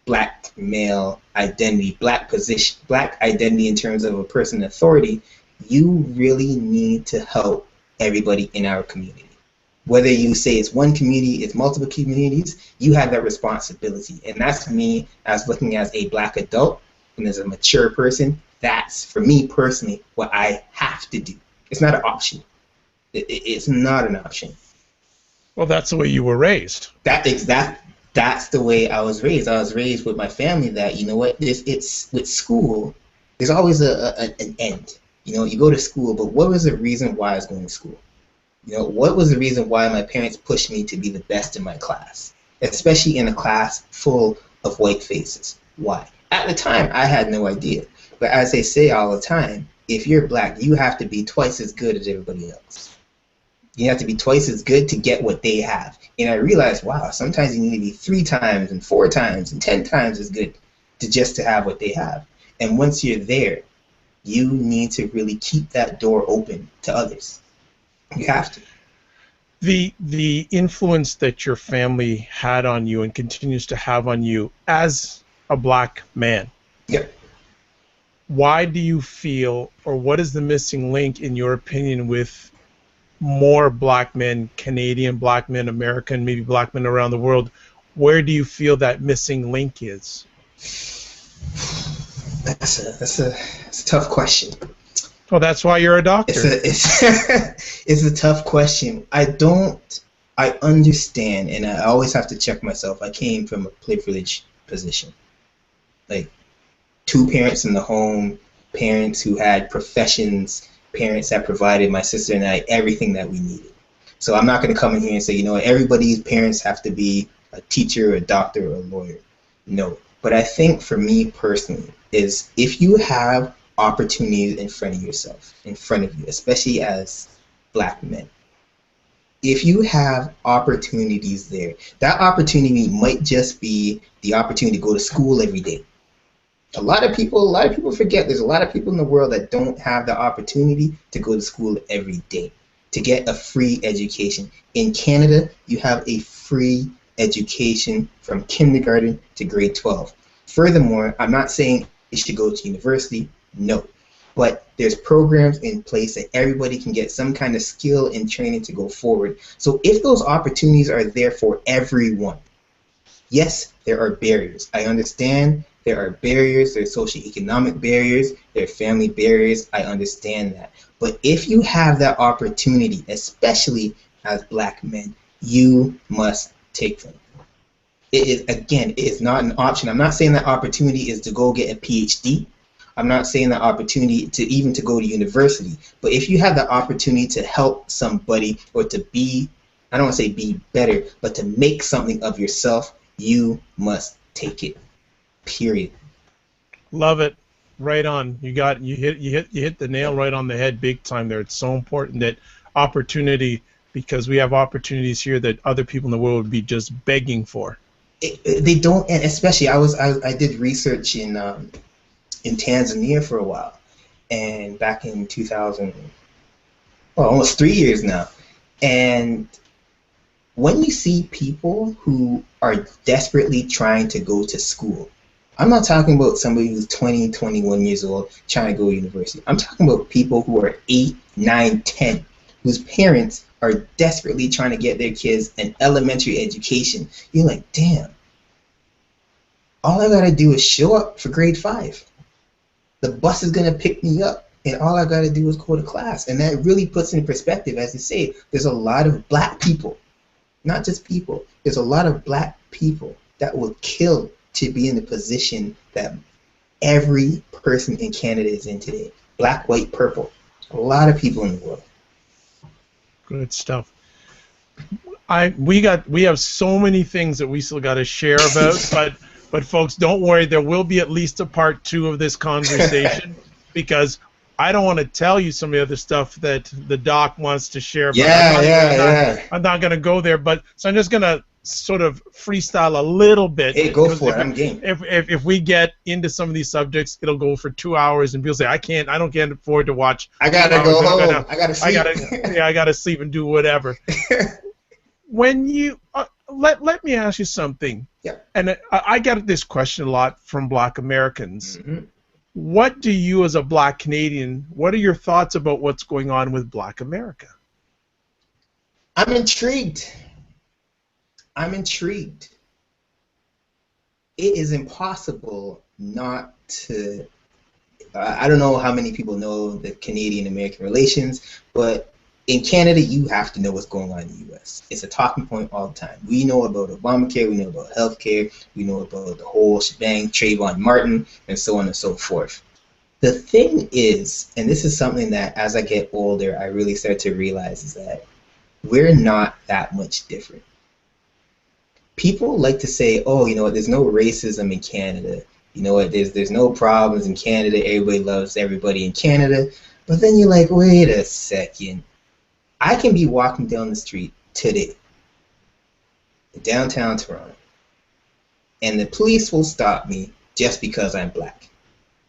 black male identity, black position, black identity in terms of a person in authority, you really need to help everybody in our community. Whether you say it's one community, it's multiple communities, you have that responsibility. And that's me as looking as a black adult and as a mature person. That's, for me personally, what I have to do. It's not an option. It's not an option. Well, that's the way you were raised. That's the way I was raised. I was raised with my family that, you know what, it's with school, there's always an end. You know, you go to school, but what was the reason why I was going to school? You know, what was the reason why my parents pushed me to be the best in my class, especially in a class full of white faces? Why? At the time, I had no idea. But as they say all the time, if you're black, you have to be twice as good as everybody else. You have to be twice as good to get what they have. And I realized, wow, sometimes you need to be 3 times and 4 times and 10 times as good to have what they have. And once you're there, you need to really keep that door open to others. You have to. The influence that your family had on you and continues to have on you as a black man. Yep. Why do you feel, or what is the missing link in your opinion with more black men, Canadian black men, American, maybe black men around the world? Where do you feel that missing link is? That's a tough question. Well, that's why you're a doctor. It's a tough question. I understand, and I always have to check myself. I came from a privileged position. Like, 2 parents in the home, parents who had professions, parents that provided my sister and I everything that we needed. So I'm not going to come in here and say, you know, everybody's parents have to be a teacher, a doctor, or a lawyer. No. But I think for me personally is if you have opportunities in front of you, especially as black men, if you have opportunities there, that opportunity might just be the opportunity to go to school every day. A lot of people forget there's a lot of people in the world that don't have the opportunity to go to school every day, to get a free education. In Canada, you have a free education from kindergarten to grade 12. Furthermore, I'm not saying you should go to university, no. But there's programs in place that everybody can get some kind of skill and training to go forward. So if those opportunities are there for everyone, yes, there are barriers. I understand there are barriers, there are socioeconomic barriers, there are family barriers, I understand that. But if you have that opportunity, especially as black men, you must take them. It is not an option. I'm not saying that opportunity is to go get a PhD. I'm not saying that opportunity to go to university. But if you have the opportunity to help somebody or to be, I don't want to say be better, but to make something of yourself, you must take it. Period. Love it. Right on. You hit the nail right on the head big time there. It's so important that opportunity, because we have opportunities here that other people in the world would be just begging for. They don't, and especially I did research in Tanzania for a while, and back in 2000, well, almost 3 years now, and when you see people who are desperately trying to go to school, I'm not talking about somebody who's 20, 21 years old trying to go to university. I'm talking about people who are 8, 9, 10, whose parents are desperately trying to get their kids an elementary education. You're like, damn, all I gotta do is show up for grade 5. The bus is gonna pick me up, and all I gotta do is go to class. And that really puts in perspective, as you say, there's a lot of black people, not just people, there's a lot of black people that will kill to be in the position that every person in Canada is in today. Black, white, purple. A lot of people in the world. Good stuff. We have so many things that we still got to share about, but folks, don't worry. There will be at least a part 2 of this conversation because I don't want to tell you some of the other stuff that the doc wants to share. But I'm not going to go there. But so I'm just going to sort of freestyle a little bit. Hey, go for it. I'm game. If we get into some of these subjects, it'll go for 2 hours, and people say I don't get afford to watch. I gotta go home. I gotta sleep. I gotta sleep and do whatever. When you let me ask you something. Yeah. And I get this question a lot from Black Americans. Mm-hmm. What do you, as a Black Canadian, what are your thoughts about what's going on with Black America? I'm intrigued. It is impossible not to. I don't know how many people know the Canadian-American relations, but in Canada, you have to know what's going on in the U.S. It's a talking point all the time. We know about Obamacare, we know about healthcare, we know about the whole shebang, Trayvon Martin, and so on and so forth. The thing is, and this is something that as I get older, I really start to realize, is that we're not that much different. People like to say, oh, you know what, there's no racism in Canada. You know what, there's no problems in Canada. Everybody loves everybody in Canada. But then you're like, wait a second. I can be walking down the street today, downtown Toronto, and the police will stop me just because I'm black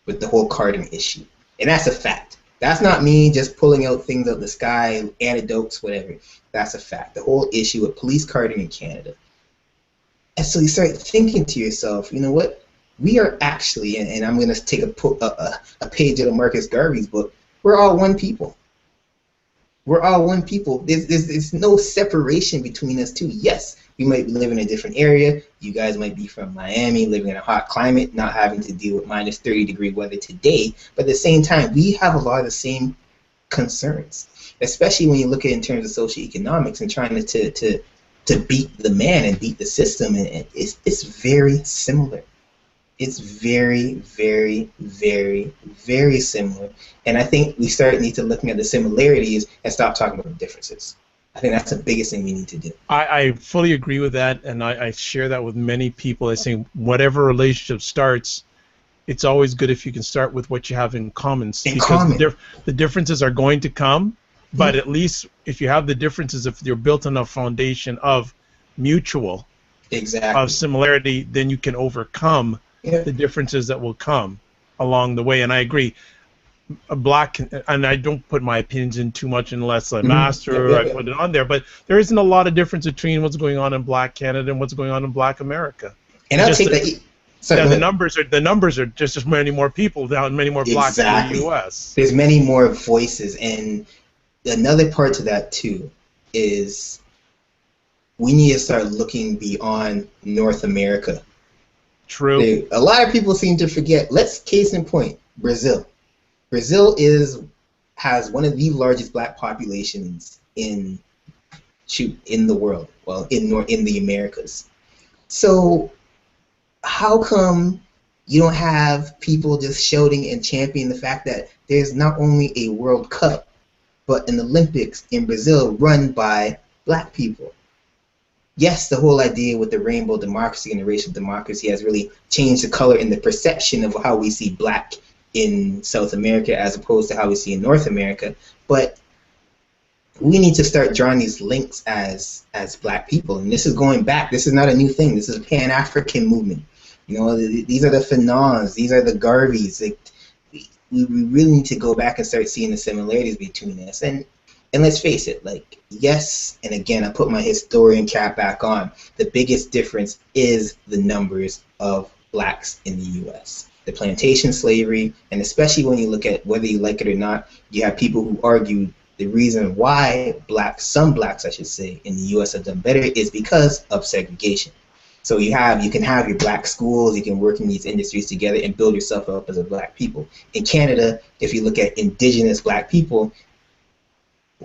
with the whole carding issue. And that's a fact. That's not me just pulling out things out of the sky, anecdotes, whatever. That's a fact. The whole issue with police carding in Canada. And so you start thinking to yourself, you know what? We are actually, and I'm going to take a page out of Marcus Garvey's book, we're all one people. We're all one people. There's no separation between us two. Yes, we might live in a different area. You guys might be from Miami, living in a hot climate, not having to deal with minus 30-degree weather today. But at the same time, we have a lot of the same concerns, especially when you look at it in terms of socioeconomics and trying to beat the man and beat the system. And it's very similar. It's very, very, very, very similar. And I think we need to looking at the similarities and stop talking about the differences. I think that's the biggest thing we need to do. I fully agree with that, and I share that with many people. I think whatever relationship starts, it's always good if you can start with what you have in common. The differences are going to come, but at least if you have the differences, if you're built on a foundation of mutual, of similarity, then you can overcome the differences that will come along the way. And I agree, and I don't put my opinions in too much unless I master or I put it on there, but there isn't a lot of difference between what's going on in Black Canada and what's going on in Black America. And I'll take that. The numbers are just as many more people down, many more blacks in the U.S. There's many more voices, and another part to that too is we need to start looking beyond North America. True. A lot of people seem to forget. Case in point, Brazil. Brazil has one of the largest black populations in the world. Well, in the Americas. So how come you don't have people just shouting and championing the fact that there's not only a World Cup, but an Olympics in Brazil run by black people? Yes, the whole idea with the rainbow democracy and the racial democracy has really changed the color and the perception of how we see black in South America as opposed to how we see in North America. But we need to start drawing these links as black people. And this is going back. This is not a new thing. This is a Pan-African movement. You know, these are the Fanons. These are the Garveys. We really need to go back and start seeing the similarities between us. And And let's face it, like, yes, and again, I put my historian cap back on. The biggest difference is the numbers of blacks in the U.S. The plantation slavery, and especially when you look at whether you like it or not, you have people who argue the reason why blacks, some blacks, I should say, in the U.S. have done better is because of segregation. So you can have your black schools, you can work in these industries together and build yourself up as a black people. In Canada, if you look at indigenous black people,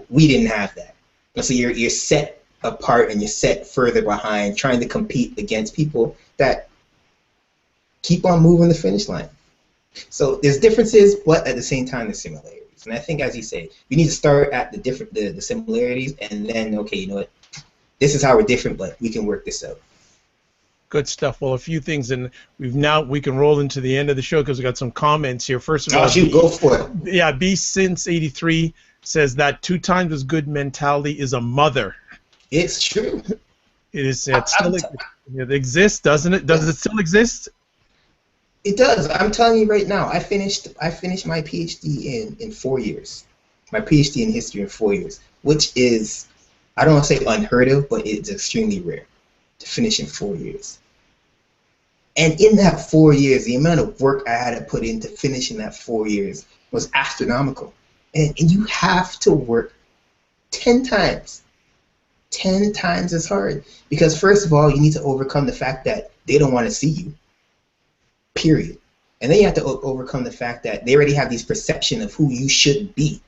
we didn't have that. So you're set apart and you're set further behind, trying to compete against people that keep on moving the finish line. So there's differences, but at the same time there's similarities. And I think, as you say, we need to start at the similarities, and then, okay, you know what, this is how we're different, but we can work this out. Good stuff. Well, a few things, and we can roll into the end of the show because we got some comments here. First of all, go for it. Yeah, B since '83 says that 2 times as good mentality is a mother. It's true. It is. It exists, doesn't it? Does it still exist? It does. I'm telling you right now. I finished my PhD in 4 years. My PhD in history in 4 years, which is, I don't want to say unheard of, but it's extremely rare to finish in 4 years. And in that 4 years, the amount of work I had to put in to finish in that 4 years was astronomical. And you have to work 10 times as hard. Because first of all, you need to overcome the fact that they don't want to see you, period. And then you have to overcome the fact that they already have this perception of who you should be.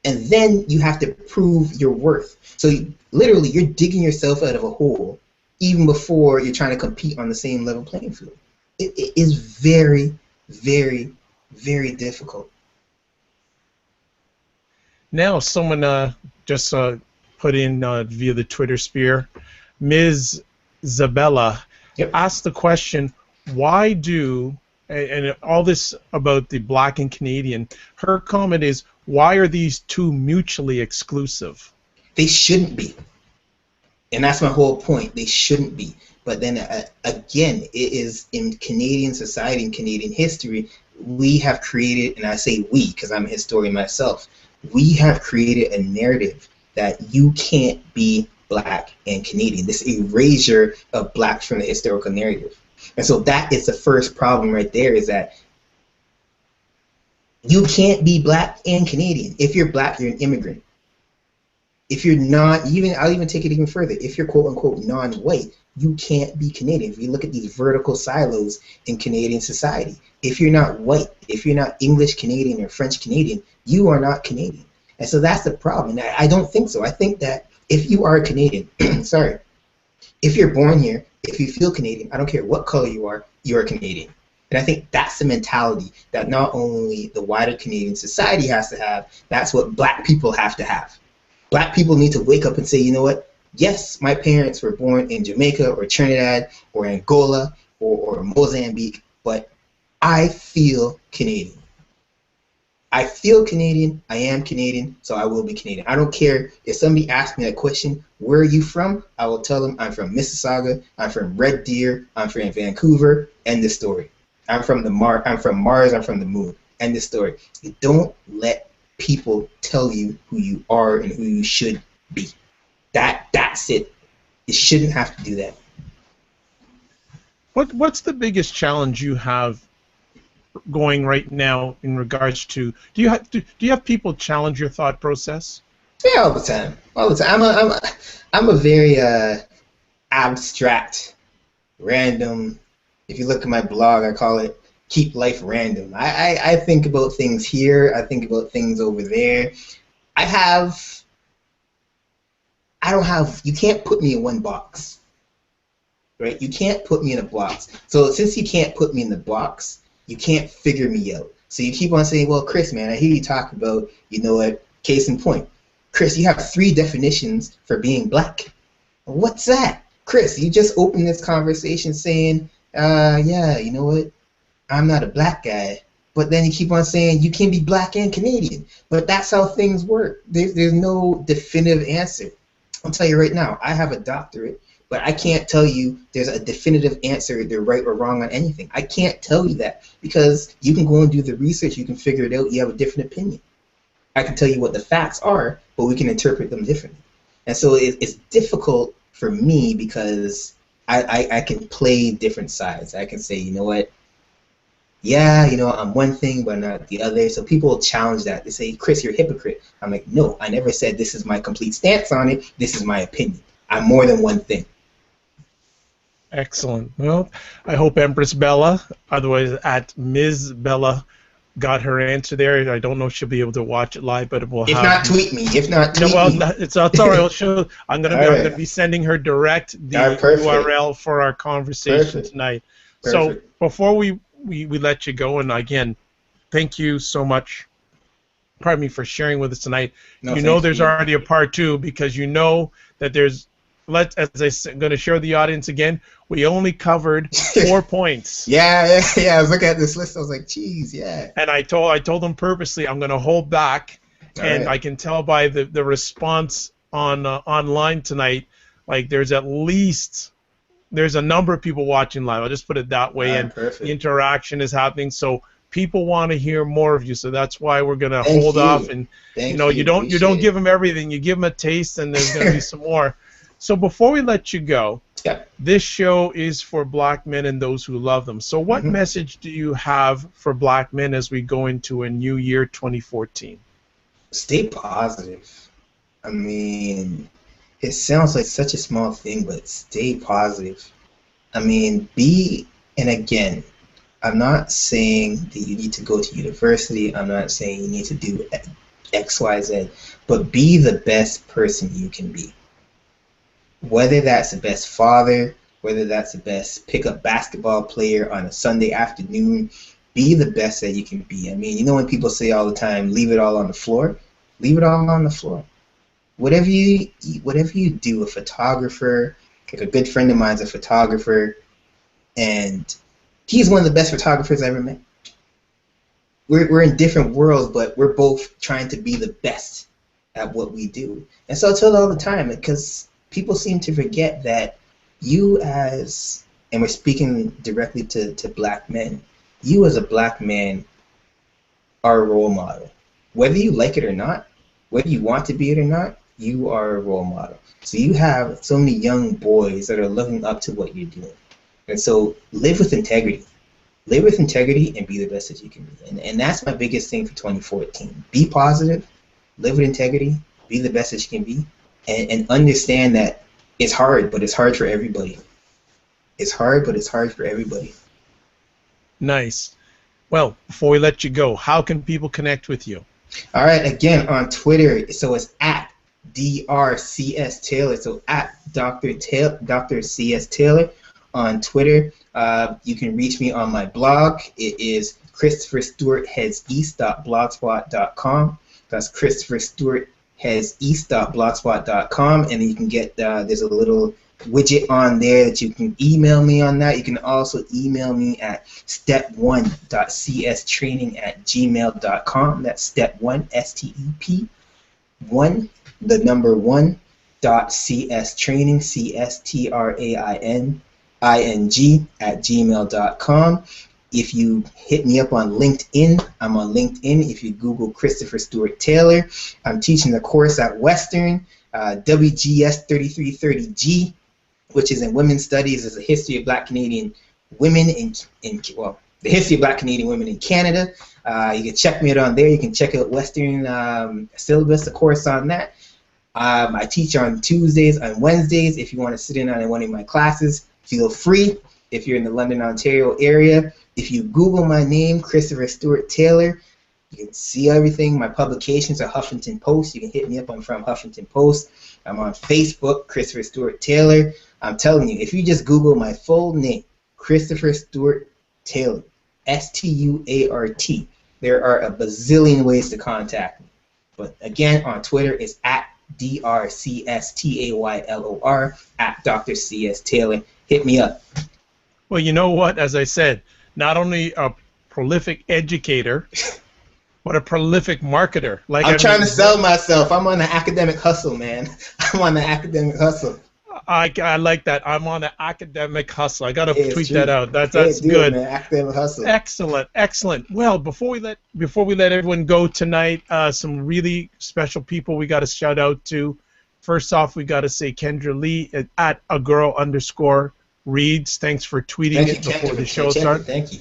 And then you have to prove your worth. So literally, you're digging yourself out of a hole even before you're trying to compete on the same level playing field. It is very, very, very difficult. Now, someone just put in via the Twitter sphere, Ms. Zabella asked the question, why do, and all this about the black and Canadian, her comment is, why are these two mutually exclusive? They shouldn't be. And that's my whole point. They shouldn't be. But then again, it is in Canadian society, in Canadian history, we have created, and I say we because I'm a historian myself, we have created a narrative that you can't be black and Canadian, this erasure of blacks from the historical narrative. And so that is the first problem right there, is that you can't be black and Canadian. If you're black, you're an immigrant. If you're not, I'll even take it even further. If you're quote unquote non-white, you can't be Canadian. If you look at these vertical silos in Canadian society, if you're not white, if you're not English Canadian or French Canadian, you are not Canadian. And so that's the problem. And I don't think so. I think that if you are a Canadian, sorry, if you're born here, if you feel Canadian, I don't care what color you're a Canadian. And I think that's the mentality that not only the wider Canadian society has to have, that's what black people have to have. Black people need to wake up and say, you know what? Yes, my parents were born in Jamaica or Trinidad or Angola or Mozambique, but I feel Canadian. I feel Canadian, I am Canadian, so I will be Canadian. I don't care if somebody asks me that question, where are you from? I will tell them I'm from Mississauga, I'm from Red Deer, I'm from Vancouver, end the story. I'm from Mars, I'm from the moon, end the story. You don't let people tell you who you are and who you should be. That's it. You shouldn't have to do that. What's the biggest challenge you have going right now in regards to, do you have people challenge your thought process? Yeah, all the time. I'm a very abstract, random. If you look at my blog, I call it "Keep Life Random." I think about things here. I think about things over there. You can't put me in one box, right? You can't put me in a box. So since you can't put me in the box, you can't figure me out. So you keep on saying, well, Chris, man, I hear you talk about, you know what, case in point. Chris, you have 3 definitions for being black. What's that? Chris, you just opened this conversation saying, yeah, you know what, I'm not a black guy. But then you keep on saying you can be black and Canadian. But that's how things work. There's no definitive answer. I'll tell you right now, I have a doctorate, but I can't tell you there's a definitive answer, they're right or wrong on anything. I can't tell you that because you can go and do the research, you can figure it out, you have a different opinion. I can tell you what the facts are, but we can interpret them differently. And so it's difficult for me because I can play different sides. I can say, you know what, yeah, I'm one thing but not the other. So people challenge that. They say, Chris, you're a hypocrite. I'm like, no, I never said this is my complete stance on it. This is my opinion. I'm more than one thing. Excellent. Well, I hope Empress Bella, otherwise at Ms. Bella, got her answer there. I don't know if she'll be able to watch it live, but we'll If have. not, tweet me. If not, tweet well, me. it's all right. I'm gonna All right. be sending her direct the All right, perfect. URL for our conversation tonight. Perfect. So before we let you go, and again, thank you so much. Pardon me for sharing with us tonight. No, you know thanks there's to you. already a part 2 because you know that there's. As I'm going to share with the audience again, we only covered 4 points. Yeah. I was looking at this list. I was like, geez, yeah. And I told them purposely I'm going to hold back, and right. I can tell by the response on online tonight, like there's a number of people watching live. I'll just put it that way, and perfect. the interaction is happening. So people want to hear more of you. So that's why we're going to hold off. And you don't give them everything. You give them a taste, and there's going to be some more. So before we let you go, this show is for black men and those who love them. So what message do you have for black men as we go into a new year, 2014? Stay positive. I mean, it sounds like such a small thing, but stay positive. I mean, and again, I'm not saying that you need to go to university. I'm not saying you need to do X, Y, Z, but be the best person you can be. Whether that's the best father, whether that's the best pickup basketball player on a Sunday afternoon, be the best that you can be. I mean, when people say all the time, leave it all on the floor, leave it all on the floor. Whatever you do, a photographer, like a good friend of mine's a photographer, and he's one of the best photographers I ever met. We're in different worlds, but we're both trying to be the best at what we do. And so I tell it all the time, because people seem to forget that and we're speaking directly to black men, you as a black man are a role model. Whether you like it or not, whether you want to be it or not, you are a role model. So you have so many young boys that are looking up to what you're doing. And so live with integrity. Live with integrity and be the best that you can be. And that's my biggest thing for 2014. Be positive, live with integrity, be the best that you can be. And understand that it's hard, but it's hard for everybody. It's hard, but it's hard for everybody. Nice. Well, before we let you go, how can people connect with you? All right, again, on Twitter, so it's at DRCS Taylor, so at Dr. CS Taylor on Twitter. You can reach me on my blog. It is ChristopherStewartHeadsEast.blogspot.com. That's ChristopherStewartHeadsEast.blogspot.com, and you can get there's a little widget on there that you can email me on that. You can also email me at step1.cstraining@gmail.com. That's step1, STEP 1, the number 1, .cstraining, CSTRAINING If you hit me up on LinkedIn, I'm on LinkedIn. If you Google Christopher Stuart Taylor, I'm teaching the course at Western, WGS 3330G, which is in Women's Studies. It's a history of Black Canadian women the history of Black Canadian women in Canada. You can check me out on there. You can check out Western syllabus, the course on that. I teach on Tuesdays and Wednesdays. If you want to sit in on one of my classes, feel free. If you're in the London, Ontario area, if you Google my name, Christopher Stuart Taylor, you can see everything. My publications are Huffington Post. You can hit me up from Huffington Post. I'm on Facebook, Christopher Stuart Taylor. I'm telling you, if you just Google my full name, Christopher Stuart Taylor, STUART, there are a bazillion ways to contact me. But again, on Twitter, it's at DRCSTAYLOR, at Dr. CS Taylor. Hit me up. Well, you know what? As I said, not only a prolific educator, but a prolific marketer. I'm trying to sell myself. I'm on the academic hustle, man. I'm on the academic hustle. I like that. I'm on an academic hustle. I gotta Hey, it's tweet that true. out. Hey, That's do it, good. man. Academic hustle. Excellent, excellent. Well, before we let everyone go tonight, some really special people we got to shout out to. First off, we got to say Kendra Lee at a girl underscore reads. Thanks for tweeting Thank you, it before Kendra, the for show checking. starts. Thank you.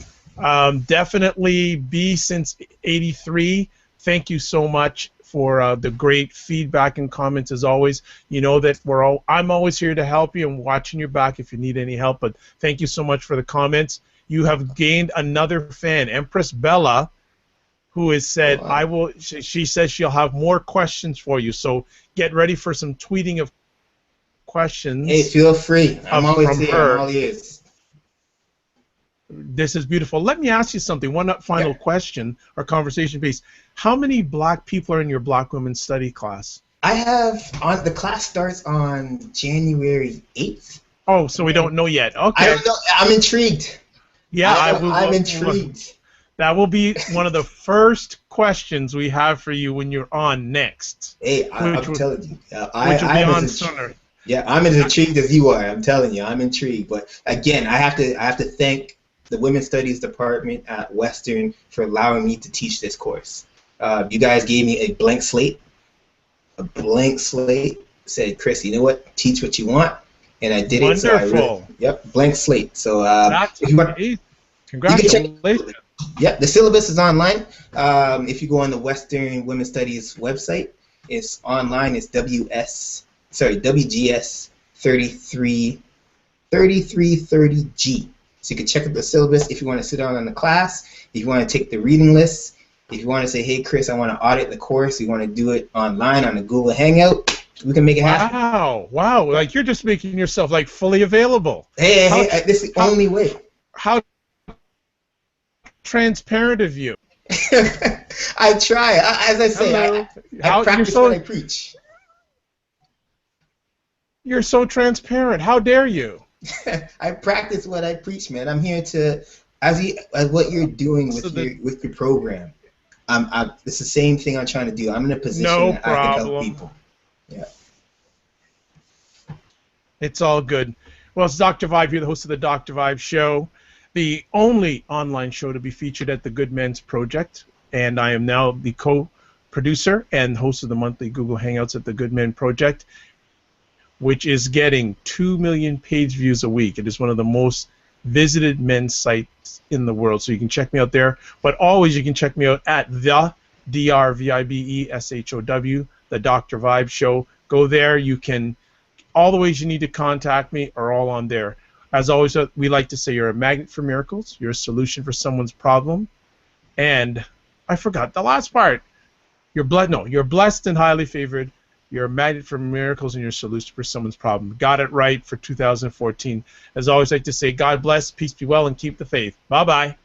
Definitely B since '83. Thank you so much for the great feedback and comments as always. You know that I'm always here to help you and watching your back if you need any help. But thank you so much for the comments. You have gained another fan, Empress Bella, who has Oh, said I wow. will. She says she'll have more questions for you. So get ready for some tweeting of Hey, questions feel free. I'm always from here. I'm her. all ears. This is beautiful. Let me ask you something. One Yeah. final question or conversation piece. How many black people are in your black women study class? I have on the class starts on January 8th. Oh, so we don't know yet. I Okay. don't know. I'm intrigued. Yeah, I I'm will. intrigued. That will be one of the first questions we have for you when you're on next, Hey, which I'm will telling you, which will be I'm as on intrigued. sooner. Yeah, I'm as intrigued as you are. I'm telling you, I'm intrigued. But again, I have to thank the Women's Studies Department at Western for allowing me to teach this course. You guys gave me a blank slate. A blank slate. Said, Chris, you know what? Teach what you want, and I did it. So I really, Wonderful. yep, blank slate. So That's if you want, amazing. you can check. Congratulations. Yep, the syllabus is online. If you go on the Western Women's Studies website, it's online. It's WGS 3330G. So you can check out the syllabus if you want to sit down on the class, if you want to take the reading list, if you want to say, hey, Chris, I want to audit the course, you want to do it online on a Google Hangout, we can make it happen. Wow. Wow. Like you're just making yourself like fully available. Hey, How this is the how only way. how transparent of you. I try. As I say, Hello. I How practice what I preach. you're so transparent. How dare you? I practice what I preach, man. I'm here to, as what you're doing So with your program. It's the same thing I'm trying to do. I'm in a position no that I can help problem. people. Yeah. It's all good. Well, it's Dr. Vibe. You're the host of the Dr. Vibe Show, the only online show to be featured at the Good Men's Project. And I am now the co-producer and host of the monthly Google Hangouts at the Good Men Project, which is getting 2 million page views a week. It is one of the most visited men's sites in the world. So you can check me out there. But always you can check me out at the DRVIBESHOW, the Dr. Vibe Show. Go there. You can, all the ways you need to contact me are all on there. As always, we like to say you're a magnet for miracles. You're a solution for someone's problem. And I forgot the last part. You're blessed and highly favored. You're a magnet for miracles and you're a solution for someone's problem. Got it right for 2014. As always, I like to say, God bless, peace be well, and keep the faith. Bye-bye.